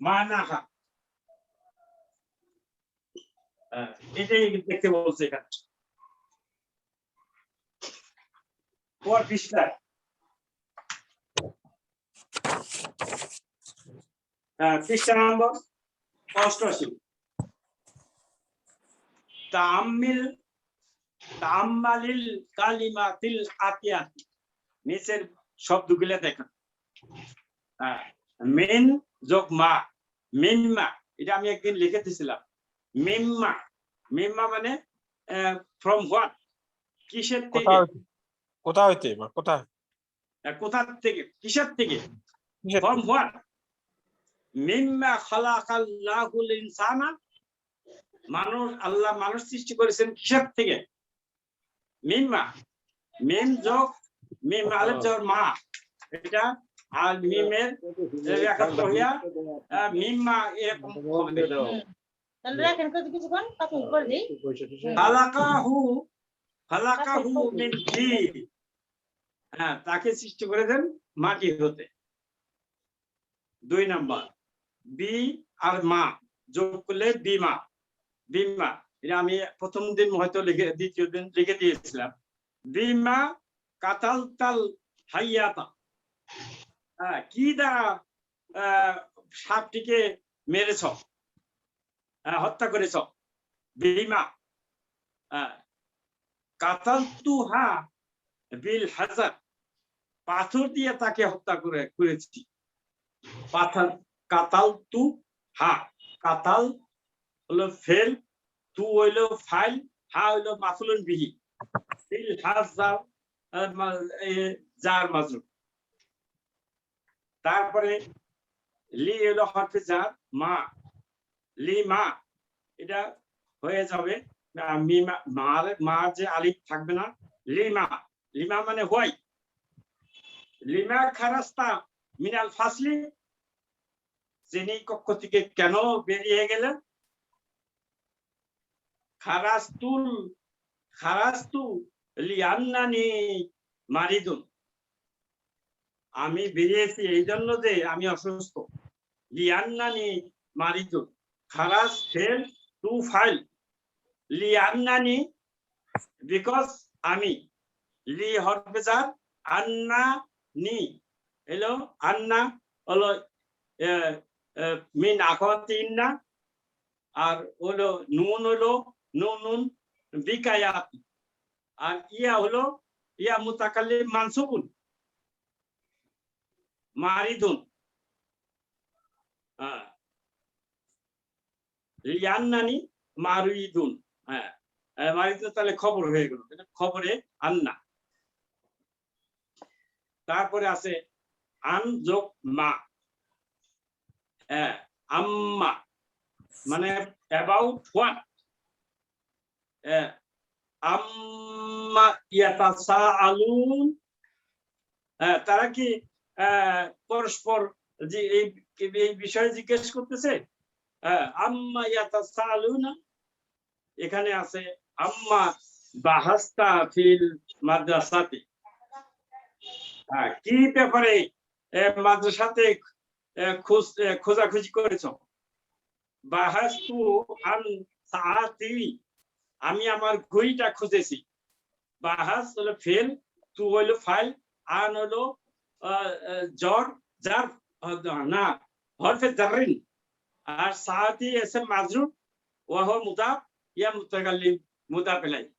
মানা হা। এটাই দেখতে বলছে এখানে। পর পৃষ্ঠা পৃষ্ঠা নম্বর 88, তামিল তামালিল কালিমাতিল আতিয়াতি, নিচের শব্দগুলো দেখেন। মিন যোগ মা, মিম্মা, এটা আমি একদিন লিখে দিয়েছিলাম। মিম্মা, মিম্মা মানে ফ্রম হোয়াট, কিসের থেকে, কোথা হইতে, কোথায়, কোথা থেকে, কিসের থেকে, কিসের ফ্রম থেকে? হোয়াট। মিম্মা খালাকাল্লাহুল ইনসানা, মানুষ, আল্লাহ মানুষ সৃষ্টি করেছেন কিসের থেকে? মিম্মা, মিম যোগ মিম আলিফ যোগ মা, এটা আর মিমের একাত্তর হইয়া মিম্মা এরকম হবে। খালাকাহু, খালাকাহু মিন তিন, হ্যাঁ, তাকে সৃষ্টি করেছেন মাটি হতে। 2 নাম্বার, বি আর মা যোগ করলে বিমা, বিমা, এটা আমি প্রথম দিন হয়তো লিখে, দ্বিতীয় দিন লিখে দিয়েছিলাম। বিমা কাতালতাল হাইয়াতা, কি দ্বারা সাপটিকে মেরেছ, হত্যা করেছ। বিমা কাতালতুহা বিল হাজার, পাথর দিয়ে তাকে হত্যা করেছি। পাথর, কাতালতু হা, কাতাল হলো ফেল, তু হইলো ফাইল, হা হইলো মাফুলুন বিহি, বিল হাজার জার মাজরুর। তারপরে লি হলো হরফে জার, মা, লি মা, এটা হয়ে যাবে মিমা, মার যে আলিফ থাকবে না, লিমা, লিমা মানে হোয়াই। লিমা খারাস্তা মিনাল ফাসলি, যিনি কক্ষ থেকে কেন বেরিয়ে গেলেন। খারাস্তুল, খারাস্তু লিয়ান্নানি মারিদুন, আমি বেরিয়েছি এই জন্য যে আমি অসুস্থ। লিয়ান্নানি মারিদুন, খারাস ফেল, টু ফাইল, লিয়ান্নানি বিকজ আমি, লি হরফে জার, আন্না নি হলো, আন্না হলো মিন আখাওয়াতি ইন্না, আর হলো নুন হলো নুন বিকায়াত, আর ইয়া হলো ইয়া মুতাকাল্লিম মানসুবুন মারিদুন। লিয়ান্নানি মারিদুন, মারিদুন তাহলে খবর হয়ে গেল, এটা খবরে আন্না। তারপরে আছে আন যোগ মা, আম্মা মানে অ্যাবাউট হোয়াট, আম্মা ইয়াতাসাআলুন, তারা কি পরস্পর যে এই বিষয়ে জিজ্ঞেস করতেছে। আম্মা ইয়াতাসালুনা, এখানে আছে আম্মা বাহাস্তা ফিল মাদ্রাসাতে, কি ব্যাপারে মাদ্রাসাতে খোঁজাখুঁজি করেছ? বাহাস্তু আন সাআতি, আমি আমার ঘড়িটা খুঁজেছি। বাহাস হলো ফেল, তু হলো ফাইল, আন হলো জ্বর যার না হরফে জাররিন, আর সাআতি ইসম মাজরুর ওয়া হুয়া মুদাফ ইয়া মুতাকাল্লিম মুদাফ ইলাইহি।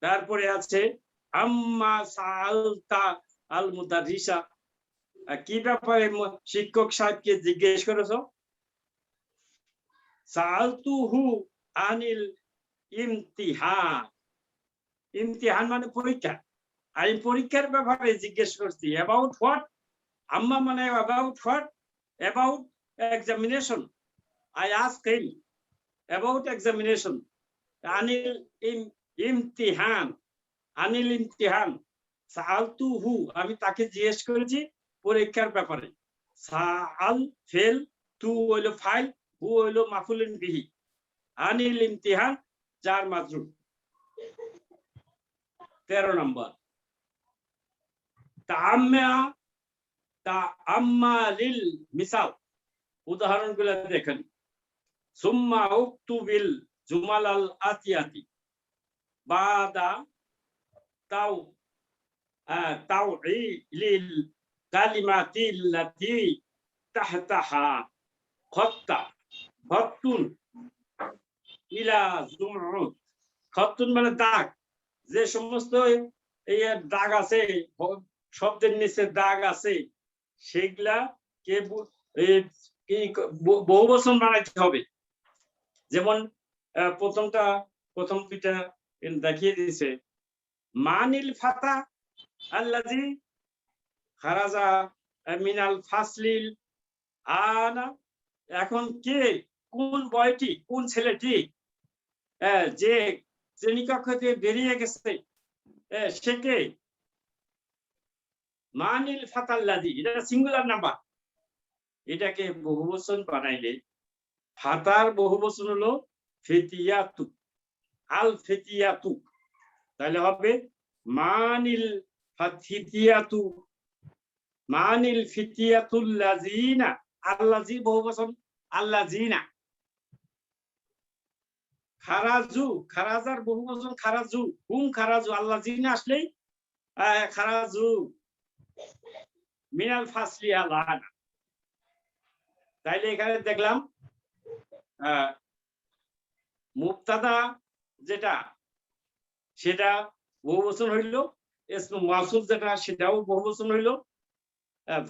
তারপরে আছে আম্মা সাআলতা আল মুদাররিসা, কি ব্যাপারে শিক্ষক সাহেবকে জিজ্ঞেস করেছো? সাআলতুহু আনিল ইমতিহান, ইমতিহান মানে পরীক্ষা, আমি পরীক্ষার ব্যাপারে জিজ্ঞেস করছি। অ্যাবাউট হোয়াট, আম্মা মানে about what, about examination. I ask him about examination. আনিল ইমতিহান, আনিল ইমতিহান। সাআলতুহু, আমি তাকে জিজ্ঞেস করেছি পরীক্ষার ব্যাপারে। সাআল ফেল, তু হইল ফাইল, হু হইল মাফুলুন বিহি, আনিল ইমতিহান জার মাজরুর। 13 নম্বর তাআম্মালিল মিসাল, উদাহরণগুলো দেখেন। সুম্মা উকতুবিল জুমালাল আতিয়াতি বাদা তাওইলিল কালিমাতিল্লাতি তাহতাহা খত্তা খত্তুন ইলা জুমউদ। খত্তুন মানে দাগ, যে সমস্ত এই দাগ আছে, শব্দের নিচে দাগ আছে, সেগুলা কে বহুবচন বানাইতে হবে। যেমন প্রথম দুইটা দেখিয়ে দিয়েছে, মানিল ফাতা আল্লাযী খারাজা মিনাল ফাসলিল আনা, এখন কে, কোন বয়টি, কোন ছেলেটি যে শ্রেণীকক্ষ থেকে বেরিয়ে গেছে, সে কে? মানিল ফাতাল্লাযী, এটা সিঙ্গুলার নাম্বার, এটাকে বহুবচন বানাইলে ফাতার বহুবচন হলো ফিতিয়াতু, আল ফিতিয়াতু, তাহলে হবে মানিল ফাতিয়াতু, মানিল ফিতিয়াতুল লাযিনা, আল্লাযী বহুবচন আল্লাযিনা। খারাজু, খারাজার বহুবচন খারাজু, হুম খারাজু, আল্লাযিনা আসলেই খারাজু মিনাল ফাসলি আলানা। তাইলে এখানে দেখলাম মুবতাদা যেটা সেটা বহুবচন হইল, ইসমে মাউসুল যেটা সেটাও বহুবচন হইল,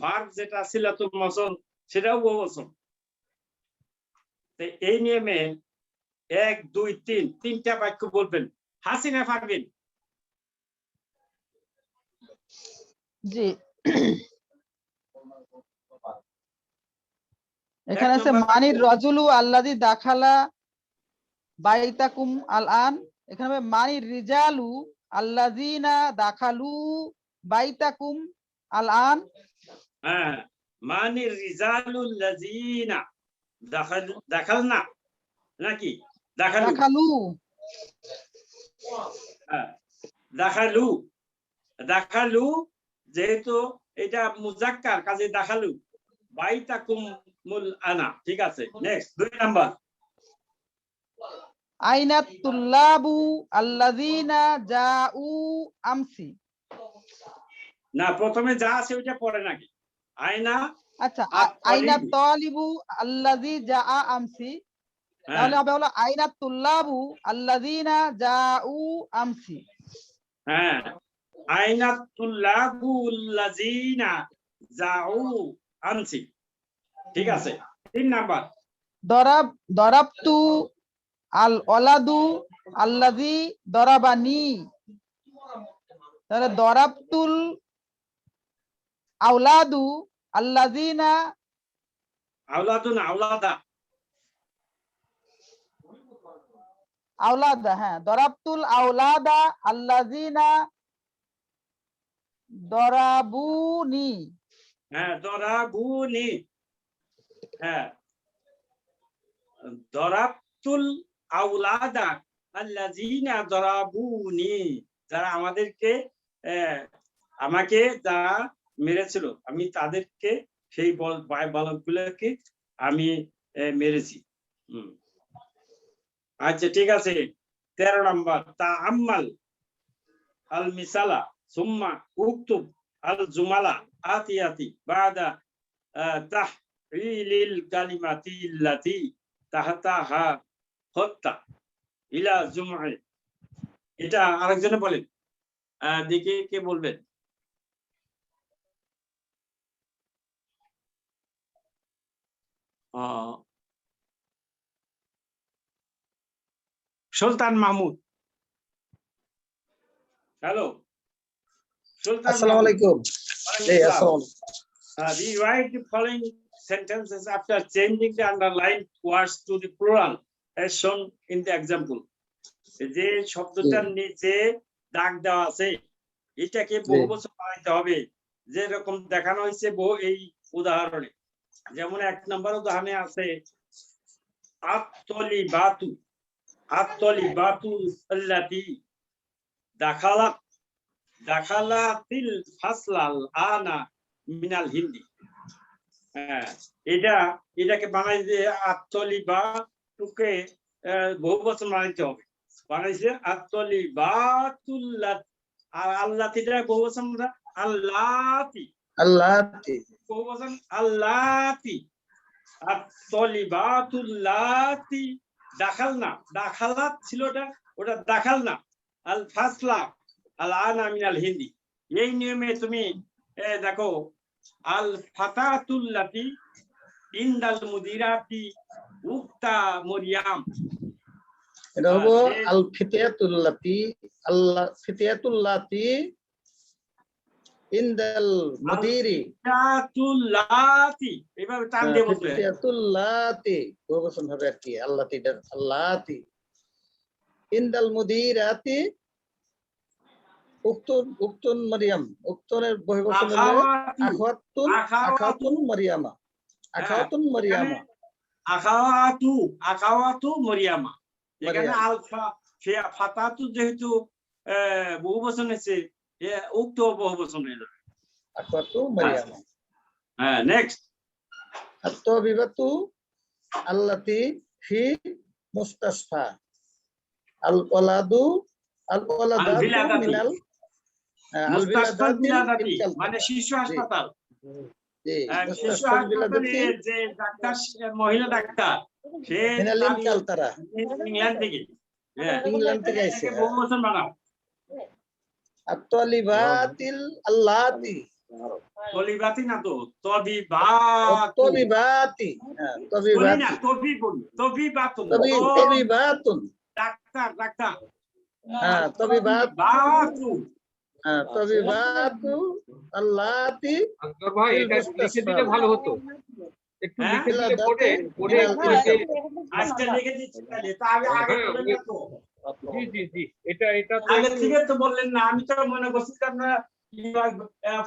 ভার্ব যেটা সিলাতুল মাউসুল সেটাও বহুবচন। এই নিয়মে 1 2 3 তিনটা বাক্য বলবেন। হাসিনা পারবেন? জি, এখানে আছে মানির রাজুলু আল্লাযী দাখালা বাইতাকুম আল আন, এখানে হবে মানির রিজালু আল্লাযীনা দাখালু বাইতাকুম আল আন। মানির রিজালুল লাযীনা দাখালনা নাকি দাখালু? দাখালু, দাখালু, দাখালু যেহেতু এটা মুজাক্কার, কাজে দাখালু। বাইতাকুমুল আনা, ঠিক আছে। নেক্সট 2 নাম্বার, আইনাত তুল্লাবু আল্লাযীনা জাউ আমসি। না, প্রথমে যা আছে ওইটা পড়ে নাকি? আয়না, আচ্ছা, আইনাত তালিবু আল্লাযী জাআ আমসি, তাহলে হবে হলো আইনাত তুল্লাবু আল্লাযীনা জাউ আমসি। হ্যাঁ, আইনাত তুল্লাবু আল্লাযীনা জাউ আমসি, ঠিক আছে। 3 নাম্বার, দরাবতু আল ওলাদু আল্লাযী দরাবানি, তাহলে দরাবতুল আওলাদু আল্লাযীনা, আওলাদুন আওলাদা, আওলাদা, হ্যাঁ, দরাবতুল আওলাদা আল্লাযীনা দরাবুনি। হ্যাঁ, দরাবুনি। হ্যাঁ, দরাবতুল আউলাদা আল্লাযিনা দরাবুনি, যারা আমাদেরকে আমাকে যারা মেরেছিল, আমি তাদেরকে সেই বালকগুলোকে আমি মেরেছি। আচ্ছা, ঠিক আছে। 13 নম্বর, তাআম্মাল আল মিসালা সুম্মা উকতুব আল জুমালা আতিয়াতি বাদা তাহরিলিল কালিমাতি আল্লাতি তাহতাহা হত্তা ইলা জুমআ। এটা আরেকজনে বলেন, দেখি কে বলবেন। সুলতান মাহমুদ। হ্যালো, সুলতান আসসালামু আলাইকুম। জি, আসসালামু আলাইকুম। Rewrite the following sentences after changing the underlined words to the plural as shown in the example. যে শব্দটার নিচে দাগ দেওয়া আছে এটাকে বহুবচন বানাইতে হবে, যেরকম দেখানো হয়েছে এই উদাহরণে। যেমন 1 নম্বর উদাহরণে আছে আত-তলিবাতু আত-তলিবাতু আল্লাতি দাখালাতিল ফাসলাল আনা মিনাল হিন্দি। এটাকে বানাই যে আত-তলিবাতুকে বহুবচন বানাইতে হবে। বানাইছে আত-তলিবাতুল্লাত, আর আল্লাতিটা বহুবচন আল্লাতি, আল্লাতি বহুবচন আল্লাতি। আত-তলিবাতুল্লাতি দাখালনা, দাখালাত ছিল ওটা দাখালনা আল ফাসলা আল আনা মিনাল হিন্দি। এই নিয়মে তুমি দেখো, আল ফাতাতুল্লাতি ইনদাল মুদিরাতি উক্তা মরিয়াম। এটা হবো আল ফিতিয়াতুল্লাতি, আল্লাহ ফিতিয়াতুল্লাতি ইনদাল মুদিরি। ফিতিয়াতুল্লাতি এইভাবে টান দিয়ে বলবে। ফিতিয়াতুল্লাতি বহুবচন হবে আর কি, আল্লাতি আল্লাতি ইনদাল মুদিরাতি উক্তুন মারিয়াম। উক্তনের বহুবচন হলো আখাওয়াতুন মারিয়ামা, আখাওয়াতুন মারিয়ামা, আখাওয়াতু মারিয়ামা। এখানে আলফা ফাতাতু যেহেতু বহুবচন আছে, উক্ত বহুবচন হয়ে যাবে আখাওয়াতু মারিয়ামা। হ্যাঁ, নেক্সট। আত-তাবিবাতু আল্লাতি ফি মুস্তাশফা আল ওয়ালাদু মিনাল মানে শিশু হাসপাতাল। শিশু হাসপাতালে যে ডাক্তার, মহিলা ডাক্তার, সে ইংল্যান্ড থেকে এসেছে। বহুবচন বানাও। আত-তালিবাতিল আল্লাতি, তলিবাতি না তো, তবিবাতি, তবিবাতুন ডাক্তার, ডাক্তার। তবিবাতু আল্লাতি। ভাই, এটা লিখে দিলে ভালো হতো, একটু লিখে দিলে পড়ে আজকে লিখে দিচ্ছি তাহলে। তা আগে বললেন তো। জি জি জি, এটা আগে থেকে তো বললেন না, আমি তো মনে করছি আপনারা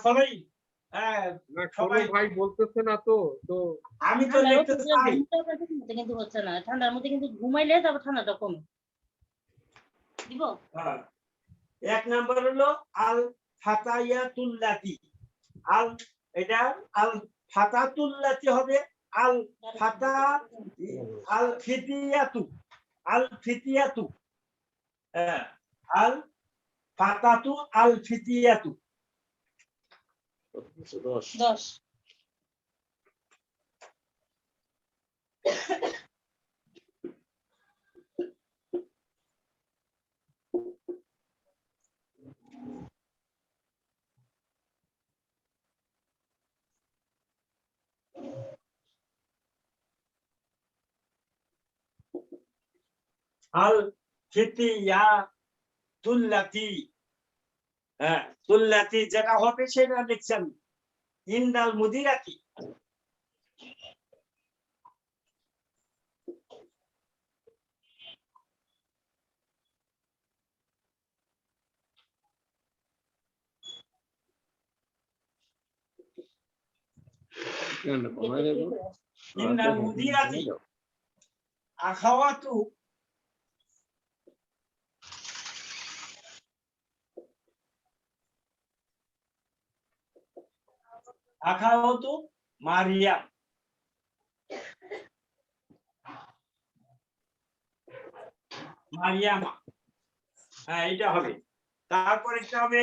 ফলোই। সবাই ভাই বলতেছে না তো, আমি তো লিখতে চাই কিন্তু হচ্ছে না। ঠান্ডার মধ্যে কিন্তু ঘুমাইলে তবে ঠান্ডাটা কমে। দিব 1 নাম্বার হলো আল ফাতায়াতুল্লাতি। এটা আল ফাতাতুল্লাতি হবে আল ফিতিয়াতু, আল ফিতিয়াতু। আল ফাতাতু আল ফিতিয়াতু। 10 আল ফিতিয়াতুল্লাতি। তুল্লাতি যেটা হবে সেটা লিখছেন ইনদাল মুদিরাতি। ইন্নাল মুদিরাতি আখাওয়াতু আখাওয়াতু মারিয়াম মারিয়ামা হ্যাঁ এটা হবে তারপর এটা হবে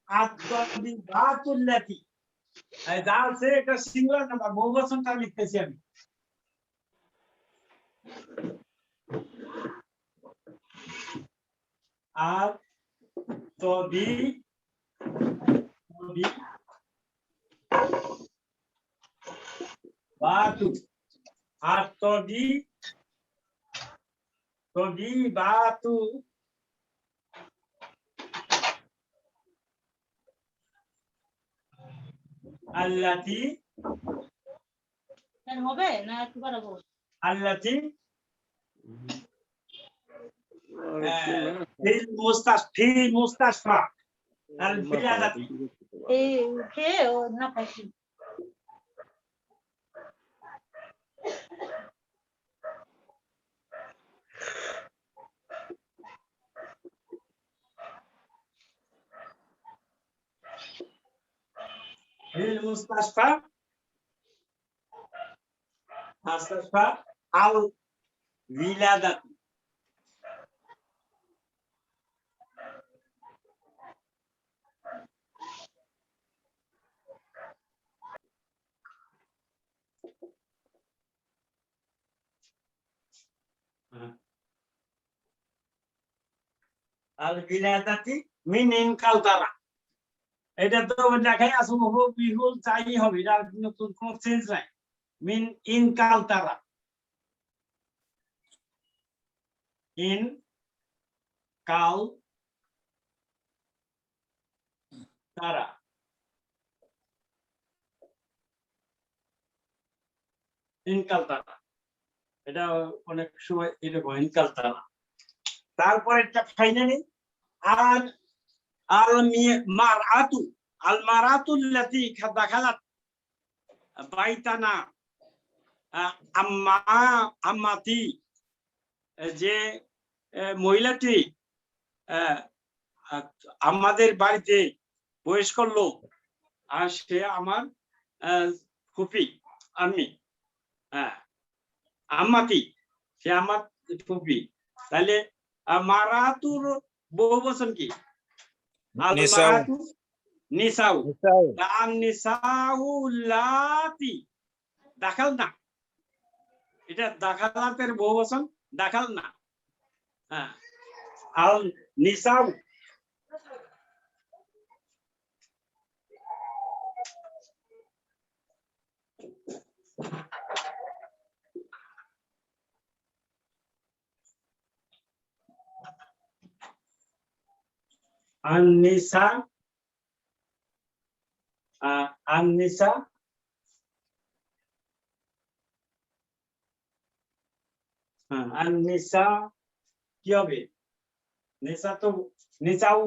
আত-তাবিবাতুল্লাতি যা আছে এটা সিঙ্গুলার নাম্বার বহুবচনটা লিখতেছি আমি আর তবি তবি বাতু আর তবি তবি বাতু আল্লাতি কেন হবে না একটু বাড়াবো আল্লাতি في المستشفى الولادة এই উঠে ও না পাইছি في المستشفى مستشفى الولادة الولادة من انقلترا এটা তো দেখাই আসুন বিহুল চাই হবে এটা নতুন কোন চেঞ্জ নাই মিন ইনকালতারা ইন কাল তারা ইনকালতারা এটা অনেক সময় এরকম ইনকালতারা তারপর একটা ফাইনালি আর المرأة المرأة التي دخلت بيتنا আম্মাতি যে মহিলাটি আমাদের বাড়িতে প্রবেশ করলো আর সে আমার ফুপি আমি আম্মাতি সে আমার ফুপি তাহলে মারাতুর বহু বচন কি আল-মারাতু নিসাউ আন-নিসাউ লাতি দাখালনা এটা দাখালাতের বহুবচন দাখালনা হ্যাঁ আল-নিসাউ আন-নিসা আন-নিসা আন-নিসা কি হবে নিসা তো নিসাউ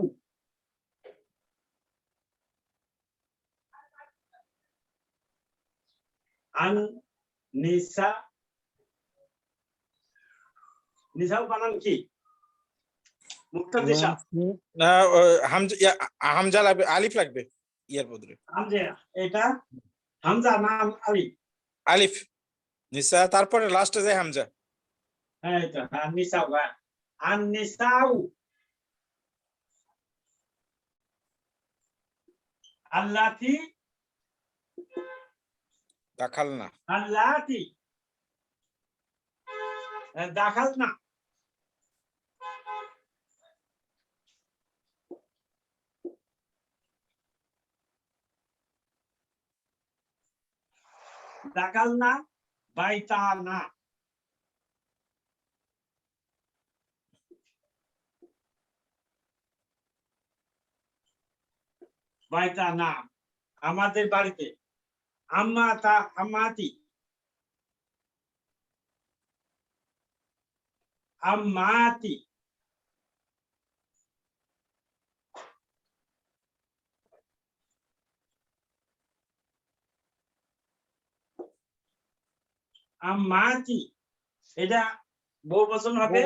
আন-নিসা নিসাউ বানান কি মুক্তাদিশা হামজা লাগবে আলিফ লাগবে ইয়ার বদলে হামজা এটা হামজা নাম আলিফ আলিফ নিসা তারপরে লাস্টে যায় হামজা হ্যাঁ এটা আন-নিসাউ আন-নিসাউ আল্লাতি দাখালনা আল্লাতি দাখালনা দাখালনা বাইতানা বাইতানা আমাদের বাড়িতে আম্মাতি আম্মাতি আম্মাতি এটা বহু বচন হবে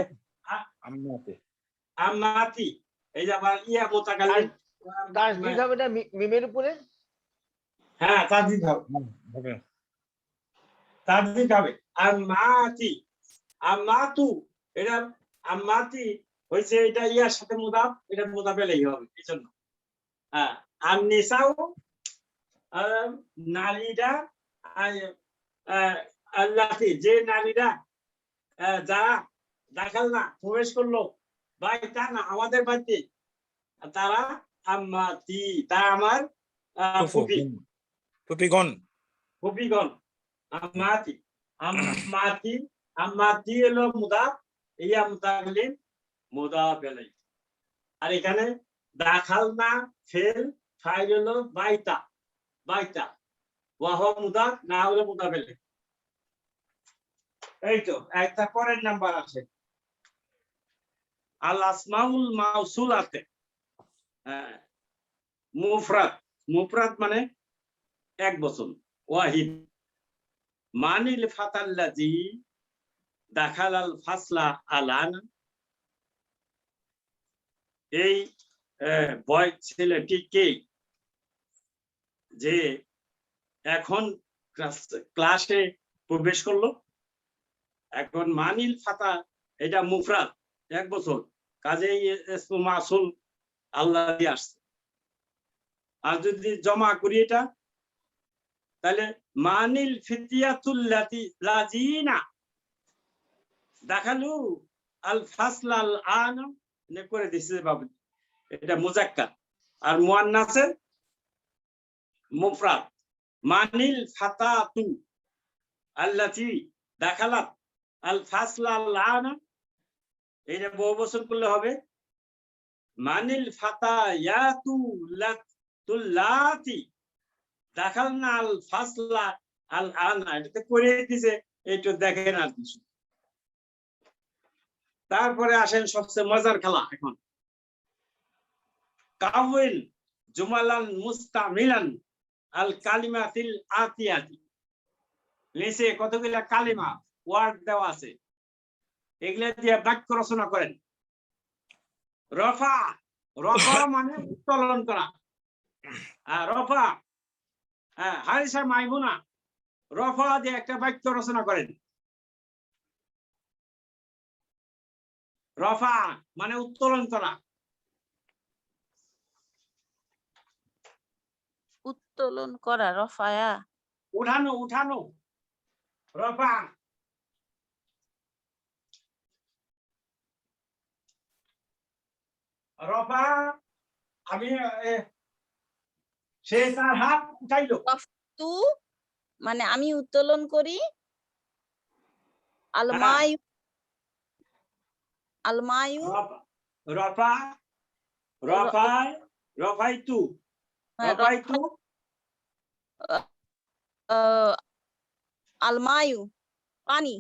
আম্মাতে আম্মাতি এই যে আবার ইয়া মুতাকাল্লিম তাসদিদ হবে না মিমের উপরে? হ্যাঁ তাসদিদ হবে হবে তাসদিদ হবে আম্মাতি আম্মাতু এটা আম্মাতি হইছে এটা ইয়ার সাথে মুদাফ এটা মুদাফেলেই হবে এজন্য হ্যাঁ আর নিসাও নারীরা আল্লাহি যে নারীরা যারা দাখাল না প্রবেশ করলো বাইতা না আমাদের বাড়িতে তারা আম্মাতি তারা আমার ফুফি ফুফিগণ ফুফিগণ আম্মাতি আম্মাতি আম্মাতি হলো মুদাফ ইয়া মুতাকাল্লিম মুদাফ ইলাইহি আর এখানে দাখাল না ফেল ফাইল হলো বাইতা বাইতা ওয়া হুয়া মুদাফ না হলো মুদাফ ইলাইহি এই তো একটা পরের নাম্বার আছে আল আসমাউল মাউসুলাতে মুফরাদ মুফরাদ মানে এক বচন ওয়াহিদ মানিল ফাতাল্লাজি দাখালাল ফাসলা আলান এই বয় ছেলেটি কে যে এখন ক্লাসে প্রবেশ করলো এখন মানিল ফাতা এটা মুফরাদ এক বছর কাজেই ইসমু মাসুল আল্লাহ দিয়ে আসছে আর যদি জমা করি এটা তাহলে মানিল ফিতিয়াতুল্লাতি লাজিনা দেখালু আল ফাসলাল আন নে করে দিছে বাবু এটা মুজাক্কার আর মুয়ান্নাসে মুফরাদ মানিল ফাতাতু আল্লাতি দাখালাত আল ফাসলাল আন এটা বহু বচন করলে হবে মানিল ফাতায়াতু লাতুল্লাতি দাখালনা আল ফাসলা আল আনা এটাতে করে দিছে এইটা দেখেন আর কিছু তারপরে আসেন সবচেয়ে মজার খেলা এখন কাউইল জুমালান মুস্তামিলান আল কালিমাতিল আতিয়াতি নিচে কতগুলা কালিমা ওয়ার্ড দেওয়া আছে এগুলা দিয়ে বাক্য রচনা করেন রফা রফা মানে উত্তোলন করা রফা হারিসা মাইমুনা রফা দিয়ে একটা বাক্য রচনা করেন রফা মানে উত্তোলন করা উত্তোলন করা রফায়া উঠানো উঠানো রফা রফা আমি সে তার হাত উঠাইলো তু মানে আমি উত্তোলন করি আলমায়ু আলমায়ু রফা রফাই রফাইতু রফাইতু আলমায়ু পানি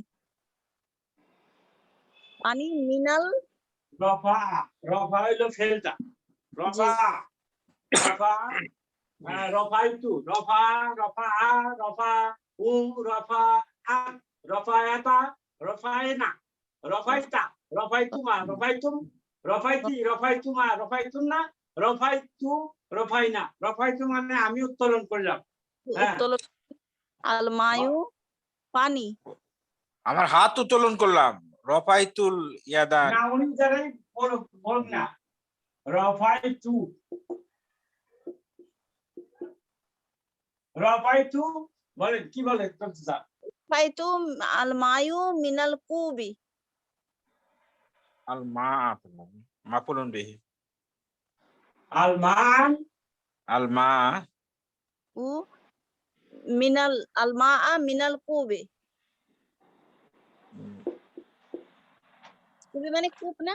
পানি মিনাল রফা রফা হইলো ফেলটা রফা রফা রফাইতু রফা রফা রফা উ রফা রফায়াতা রফায়না রফাইতা রফাইতুমা রফাইতুম রফাইতি রফাইতুমা রফাইতুমনা রফাইতু রফাইনা রফাইতু মানে আমি উত্তোলন করলাম উত্তোলন আলমায়ু পানি আমার হাত উত্তোলন করলাম রফাইতুল ইয়াদান না উনি যারাই বল না রফাইতু রফাইতু বলেন কি বলে রফাইতু আলমায়ু মিনাল কুবি আল মা মাফুলুন বিহি আলমান আল মা উ মিনাল আলমা মিনাল কুবি কুবি মানে কূপ না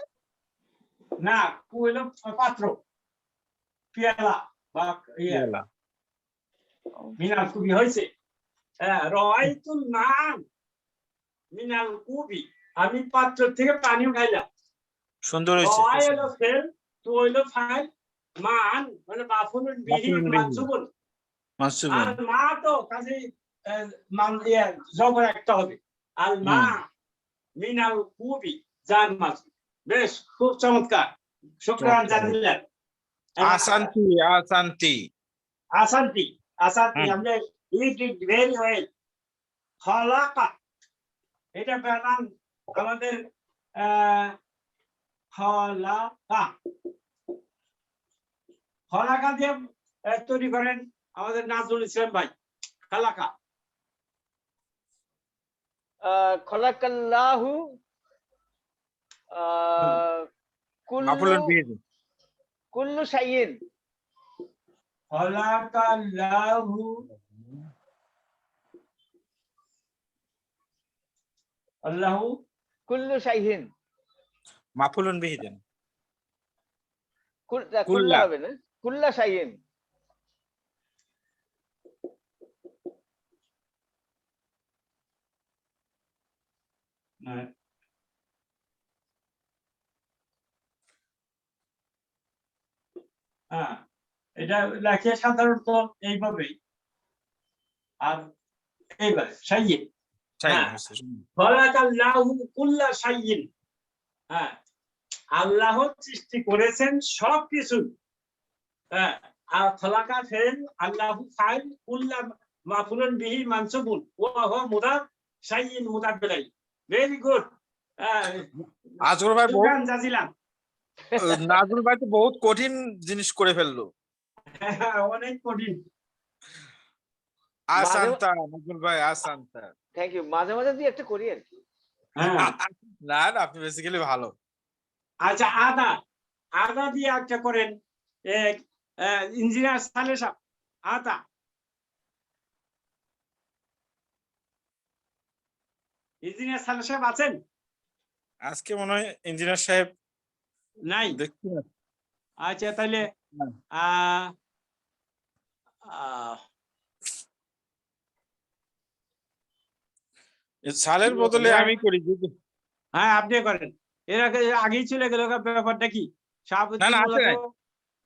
না কু হলো পাত্র পেয়ালা বা ইয়া মিনাল কুবি হয়েছে রাআইতুল মান মিনাল কুবি আমি পাত্র থেকে পানি উঠাইলাম সুন্দর হয়েছে রাআই হলো ফেল তু হলো ফাইল মান মানে মাফুলুন বিহি মানসুবুন মানসুবুন আর মা তো কাজে মান ইয়া জবর একটা হবে আল মা মিনাল কুবি যার মাছ। বেশ, খুব চমৎকার, শুকরান জাজিলান। আসান্তি আসান্তি আসান্তি আসান্তি, হুম। আমরা ইউ ডিড ভেরি ওয়েল। খলাকা, এটা বানান আমাদের খলাকা, খলাকা দিয়ে তৈরি করেন আমাদের নাজরুল ইসলাম ভাই। খলাকা খলাকাল্লাহু মাফুলুন কুল্লু বিহি কুল্লু শাইইন। খলাকাল্লাহু আল্লাহু কুল্লু শাইইন। মাফুলুন বিহি দেন। কুল্লা কুল্লা। হবে না, কুল্লা শাইইন। হ্যাঁ, এটা লেখে সাধারণত এইভাবেই। আর এইবার সাইয়্যিদ, হ্যাঁ, খলাকাল্লাহু কুল্লা শাইইন। হ্যাঁ, আল্লাহ সৃষ্টি করেছেন সবকিছু। হ্যাঁ, আর খলাকা ফেল, আল্লাহু ফাইল, কুল্লা মাফুলুন বিহি মানসুবুন, ওয়া হুয়া মুদাফ, শাইইন মুদাফ ইলাইহি। Very good. আজগর ভাই বহুত শুকরান জাজিলান। নাজরুল ভাই তো বহুত কঠিন জিনিস করে ফেললো। অনেক কঠিন। আসান্তা নাজরুল ভাই, আসান্তা। Thank you. মাঝে মাঝে দিয়ে একটা করি আর কি। হ্যাঁ, না না, আপনি বেসিক্যালি ভালো। আচ্ছা, আদা, আদা দিয়ে একটা করেন ইঞ্জিনিয়ার সালেহ সাহেব। আদা, ইঞ্জিনিয়ার সালেহ সাহেব আছেন? আজকে মনে হয় ইঞ্জিনিয়ার সাহেব নাই। দেখছি না। আচ্ছা, তাহলে না। সালের বদলে আমি করি যদি। হ্যাঁ, আপনি করেন। এর আগেই চলে গেল, ব্যাপারটা কি? না শাহাবুদ্দিন না, আছে মূলত। নাই।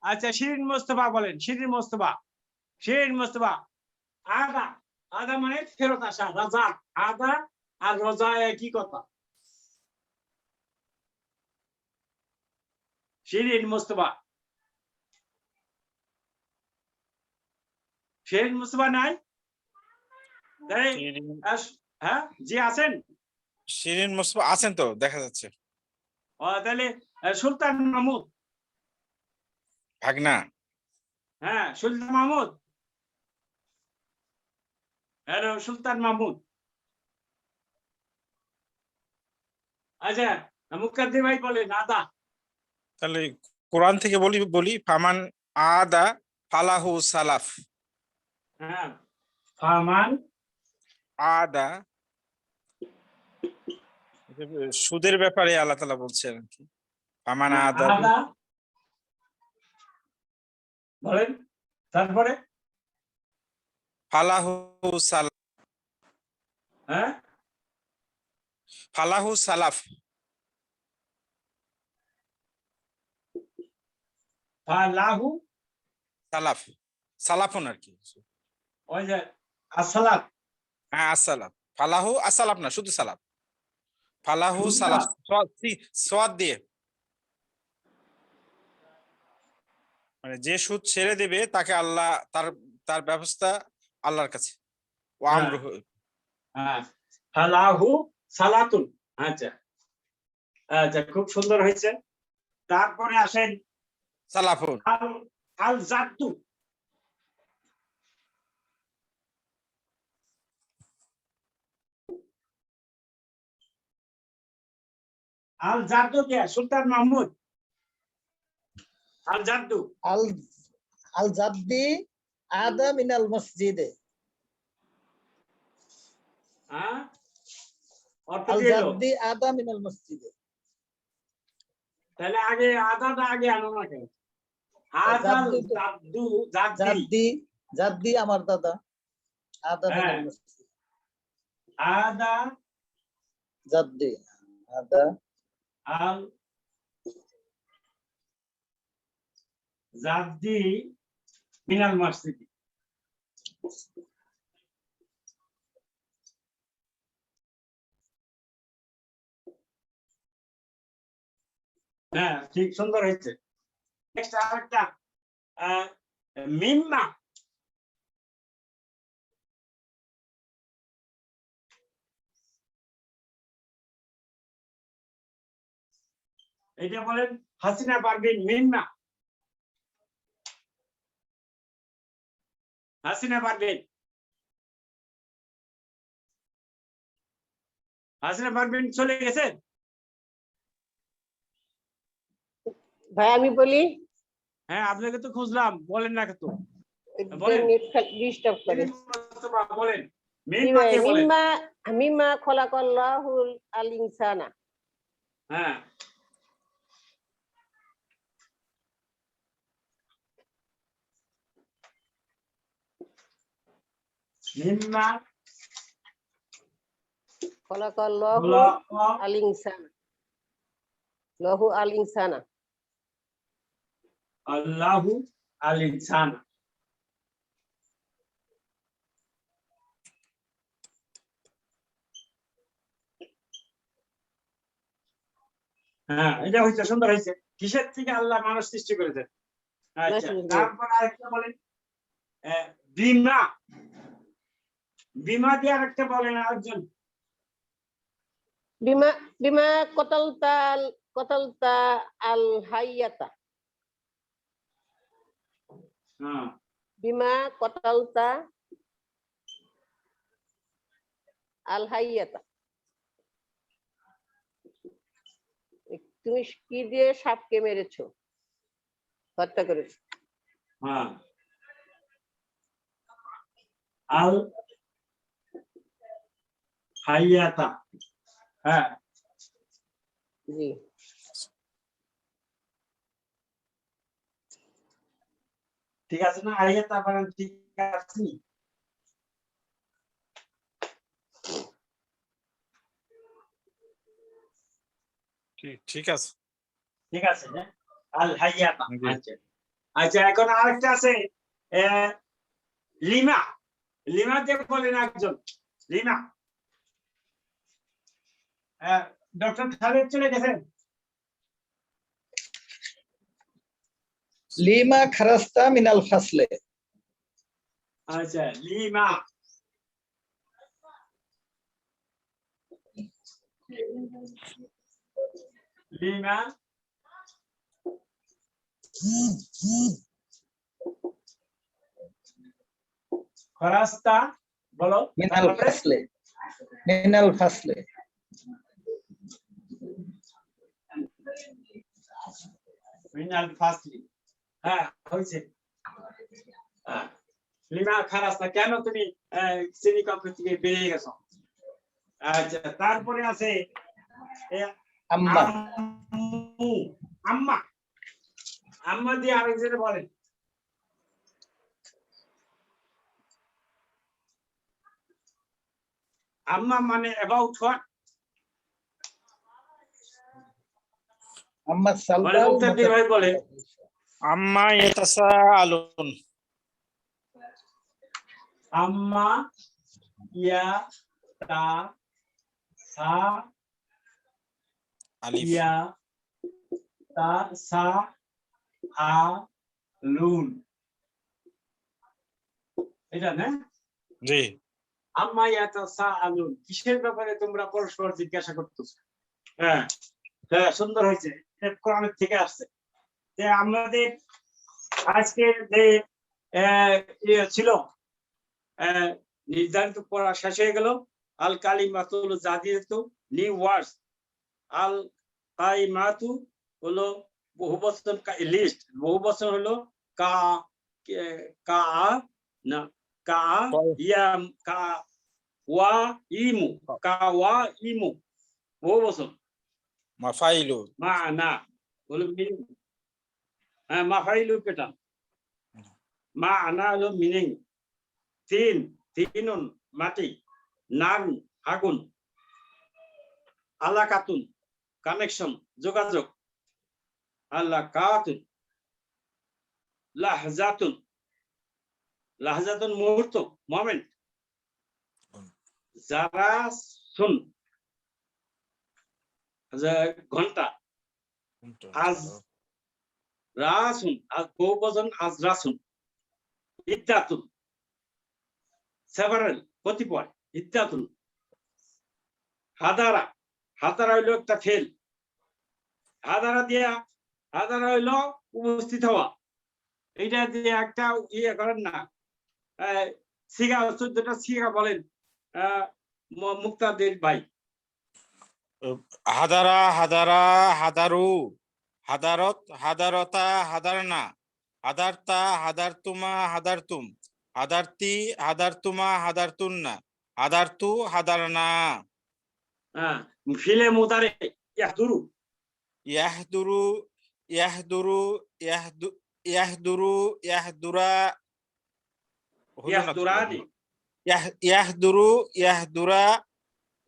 আচ্ছা, শিরিন মোস্তফা বলেন। শিরিন মোস্তফা, শিরিন মোস্তফা। আদা, আদা মানে ফেরত আসা, রাজা। আদা আর রোজা একই কথা। শিরিন মোস্তফা, শিরিন মোস্তফা নাই? হ্যাঁ, জি আছেন। শিরিন মুস্তফা আছেন তো, দেখা যাচ্ছে। তাহলে সুলতান মাহমুদ। ভাগনা। হ্যাঁ, সুলতান মাহমুদ। হ্যালো, সুলতান মাহমুদ। আচ্ছা, মুকাদ্দিম ভাই বলেন আদা। তাহলে কোরআন থেকে বলি ফামান আদা ফালাহু সালাফ। হ্যাঁ, ফামান আদা, সুদের ব্যাপারে আল্লাহ তাআলা বলছেন আর কি। ফামান আদা আদা বলেন, তারপরে ফালাহু সালাফ। হ্যাঁ, ফালাহু সালাফ। ফালাহু সালাফ, সালাফুন আর কি। ওই যে আসসালাত। হ্যাঁ, আসসালাফ। ফালাহু আসসালাফ না, শুধু সালাফ। ফালাহু শুধু সালাফ, সোয়াদ দিয়ে। মানে যে সুদ ছেড়ে দেবে তাকে আল্লাহ তার তার ব্যবস্থা আল্লাহর কাছে। ও আমরুহু। হ্যাঁ, ফালাহু সালাতুন। আচ্ছা, আচ্ছা, খুব সুন্দর হয়েছে। তারপরে আসেন সালাফুন। আল জাদ্দু। আল জাদ্দু কে? সুলতান মাহমুদ। আল জাদ্দু। আল আল জাদ্দি আদা মিনাল মসজিদে। হ্যাঁ, অর্থ আল কি হলো? জাদ্দি আদা মিনাল মসজিদে। তাহলে আগে আদাটা আগে আনো না কেন? আদা জাদ্দু, জাদ্দি। জাদ্দি, জাদ্দি আমার দাদা। আদা হ্যাঁ, মিনাল মসজিদ। আদা জাদ্দি আদা আল জাদ্দি মিনাল মসজিদ। হ্যাঁ ঠিক সুন্দর হয়েছে নেক্সট আরেকটা মিম্মা এটা বলেন হাসিনা পারভিন মিম্মা হাসিনা পারভিন হাসিনা পারভিন চলে গেছে ভাই আমি বলি হ্যাঁ আপনাকে তো খুঁজলাম বলেন না তো ডিস্টার্ব করে বলেন মিম্মা কে বলেন মিম্মা মিম্মা খলাকাল্লাহুল আল ইনসানা হ্যাঁ মিম্মা খলাকাল্লাহু আল ইনসানা লাহু আল ইনসানা আল্লাহু আল ইনসান হ্যাঁ এটা হয়েছে সুন্দর হয়েছে কিসের থেকে আল্লাহ মানুষ সৃষ্টি করেছেন আচ্ছা তারপর আরেকটা বলেন বিমা বিমা দিয়ে আরেকটা বলেন আরেকজন বিমা বিমা কতালতা আল হাইয়াতা হ্যাঁ বিমা কতালতা আল হাইয়াতা তুমি কি দিয়ে সাপকে মেরেছো হত্যা করেছো হ্যাঁ আল হাইয়াতা হ্যাঁ জি ঠিক আছে না হাইয়াতা বলেন ঠিক আছে ঠিক আছে ঠিক আছে আল হাইয়াতা আচ্ছা আচ্ছা এখন আরেকটা আছে লিমা লিমা যে বলেন একজন লিমা ডক্টর খালেদ চলে গেছেন লিমা খারাস্তা মিনাল ফাসলে আচ্ছা লিমা লিমা খরাস্তা বলো মিনাল ফাসলে মিনাল ফাসলে মিনাল ফাসলি হ্যাঁ হয়েছে লিমা খারাস্তা কেন তুমি শ্রেণী কক্ষ থেকে বেরিয়ে গেছো আচ্ছা তারপরে আছে আম্মা আম্মা আম্মা দিয়ে আরেকজন বলেন আম্মা মানে অ্যাবাউট হোয়াট আম্মা মানে সালদাল মুক্তাদির ভাই বলে আম্মা ইয়াতাসাআলুন আম্মা ইয়া তা সা আলিফ ইয়া তা সা আ লুন এটা না জি আম্মা ইয়াতাসাআলুন কিসের ব্যাপারে তোমরা পরস্পর জিজ্ঞাসা করতেছো হ্যাঁ হ্যাঁ সুন্দর হয়েছে এটা কোরআনের থেকে আসছে যে আমাদের আজকের যে ছিল নির্ধারিত পড়া শেষ হয়ে গেল আল কালিমাতুল জাদিদাতু নিউ ওয়ার্ডস আল কাইমাতু হলো বহুবচন লিস্ট বহুবচন হলো কা কা না কা ইয়াম কা ওয়া ইমু কা ওয়া ইমু বহুবচন মাফাইলু মানা হলো মিনিং হ্যাঁ মাফাইলু কেটা মানা হলো মিনিং তিনুন মাটি নার আগুন আলাকাতুন কানেকশন যোগাযোগ আলাকাতুন লাহজাতুন লাহজাতুন মুহূর্ত মোমেন্ট যারা শুন ঘন্টা আজ রাসুন বহুবচন আজরাসুন ইদ্দাতুন সেভারাল কতিপয় ইদ্দাতুন হাদারা হাদারা হইলো একটা ফেল হাদারা হইলো উপস্থিত হওয়া এইটা দিয়ে একটা ইয়ে করেন না সিগা 14টা সিগা বলেন মুক্তাদির ভাই হাদারা হাদারা হাদারু হাদারত হাদারতা হাদারনা হাদারতা হাদারতুমা হাদারতুম হাদারতি হাদারতুমা হাদারতুন্না হাদারতু হাদারনা ফিলে মুদারে ইয়াহদুরু ইয়াহদুরু ইয়াহদুরু ইয়াহদুরু ইয়াহদুরা ইয়াহদুরানি ইয়াহদুরু ইয়াহদুরা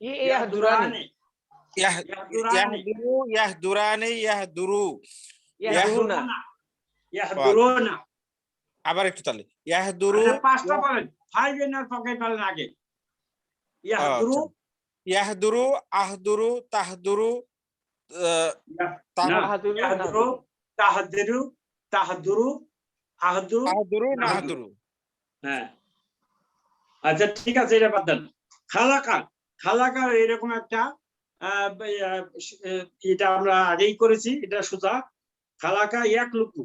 ইয়াহদুরানি ইয়াহদুরু ইয়াহদুরানি ইয়াহদুরু ইয়াহদুরুনা ইয়াহদুরুনা আবার একটু তাহলে ইয়াহদুরু পাঁচটা বলেন 5 এর পকেট বলেন আগে ইয়াহদুরু ইয়াহদুরু আহদুরু তাহদুরু ইয়াহদুরু তাহদুরু তাহদুরু আহদুরু আহদুরু নাহদুরু হ্যাঁ আচ্ছা ঠিক আছে এটা বাদ দেন খালাকা এরকম একটা এটা আমরা আগেই করেছি এটা সোজা খালাকা এক লুকু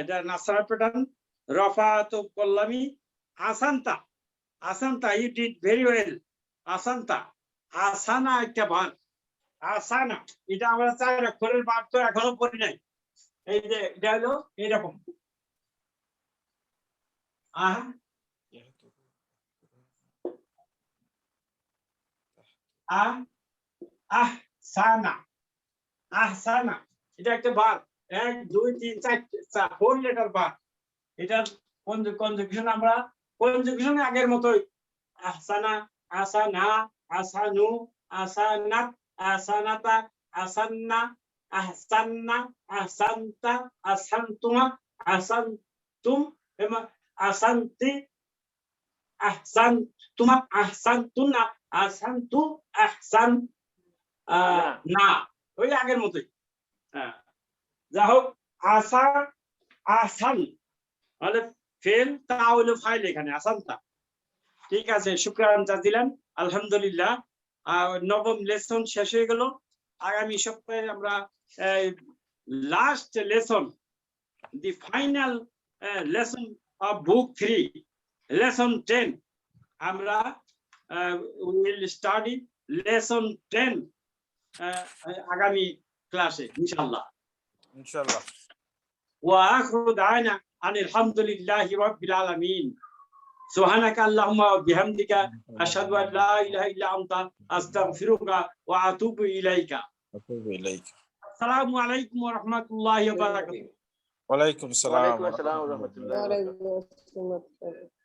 এটা নাসরা প্যাটার্ন রফা তো করলামই আসান্তা ইউ ডিড ভেরি ওয়েল আসান্তা আসানা একটা ভার আসানা এটা আমরা 4 অক্ষরের ভার তো এখনো পড়ি নাই এই যে এটা হলো এরকম আহসানা এটা একটা বার 1 2 3 4 4 লেটার বার এটার কনজুগেশন আমরা কনজুগেশন আগের মতোই আহসানা আসানা আসানু আসানাত আসানাতা আসান্না আহসান্না আহসানতা আহসানতুমা আহসানতুম এবং আহসানতি আহসানতুমা আহসানতুনা আহসানতু আহসান না ওই আগের মতোই যা হোক আসান মানে ফেল তা হইলো ফাইল এখানে আসানতা ঠিক আছে শুকরান জাজিলান আলহামদুলিল্লাহ নবম লেসন শেষ হয়ে গেল আগামী সপ্তাহে আমরা last lesson the final lesson of book 3 lesson 10 আমরা উইল স্টাডি লেসন 10 আগামী ক্লাসে ইনশাআল্লাহ ওয়া আখিরু দাওয়ানা আনিল হামদুলিল্লাহি রাব্বিল আলামিন সুবহানাকা আল্লাহুম্মা ওয়া বিহামদিকা আশহাদু আন লা ইলাহা ইল্লা আনতা আস্তাগফিরুকা ওয়া আতুবু ইলাইকা আসসালামু আলাইকুম ওয়া রাহমাতুল্লাহি ওয়া বারাকাতুহু ওয়া আলাইকুম আসসালাম ওয়া রাহমাতুল্লাহি ওয়া বারাকাতুহু ওয়ালাইকুম আসসালাম।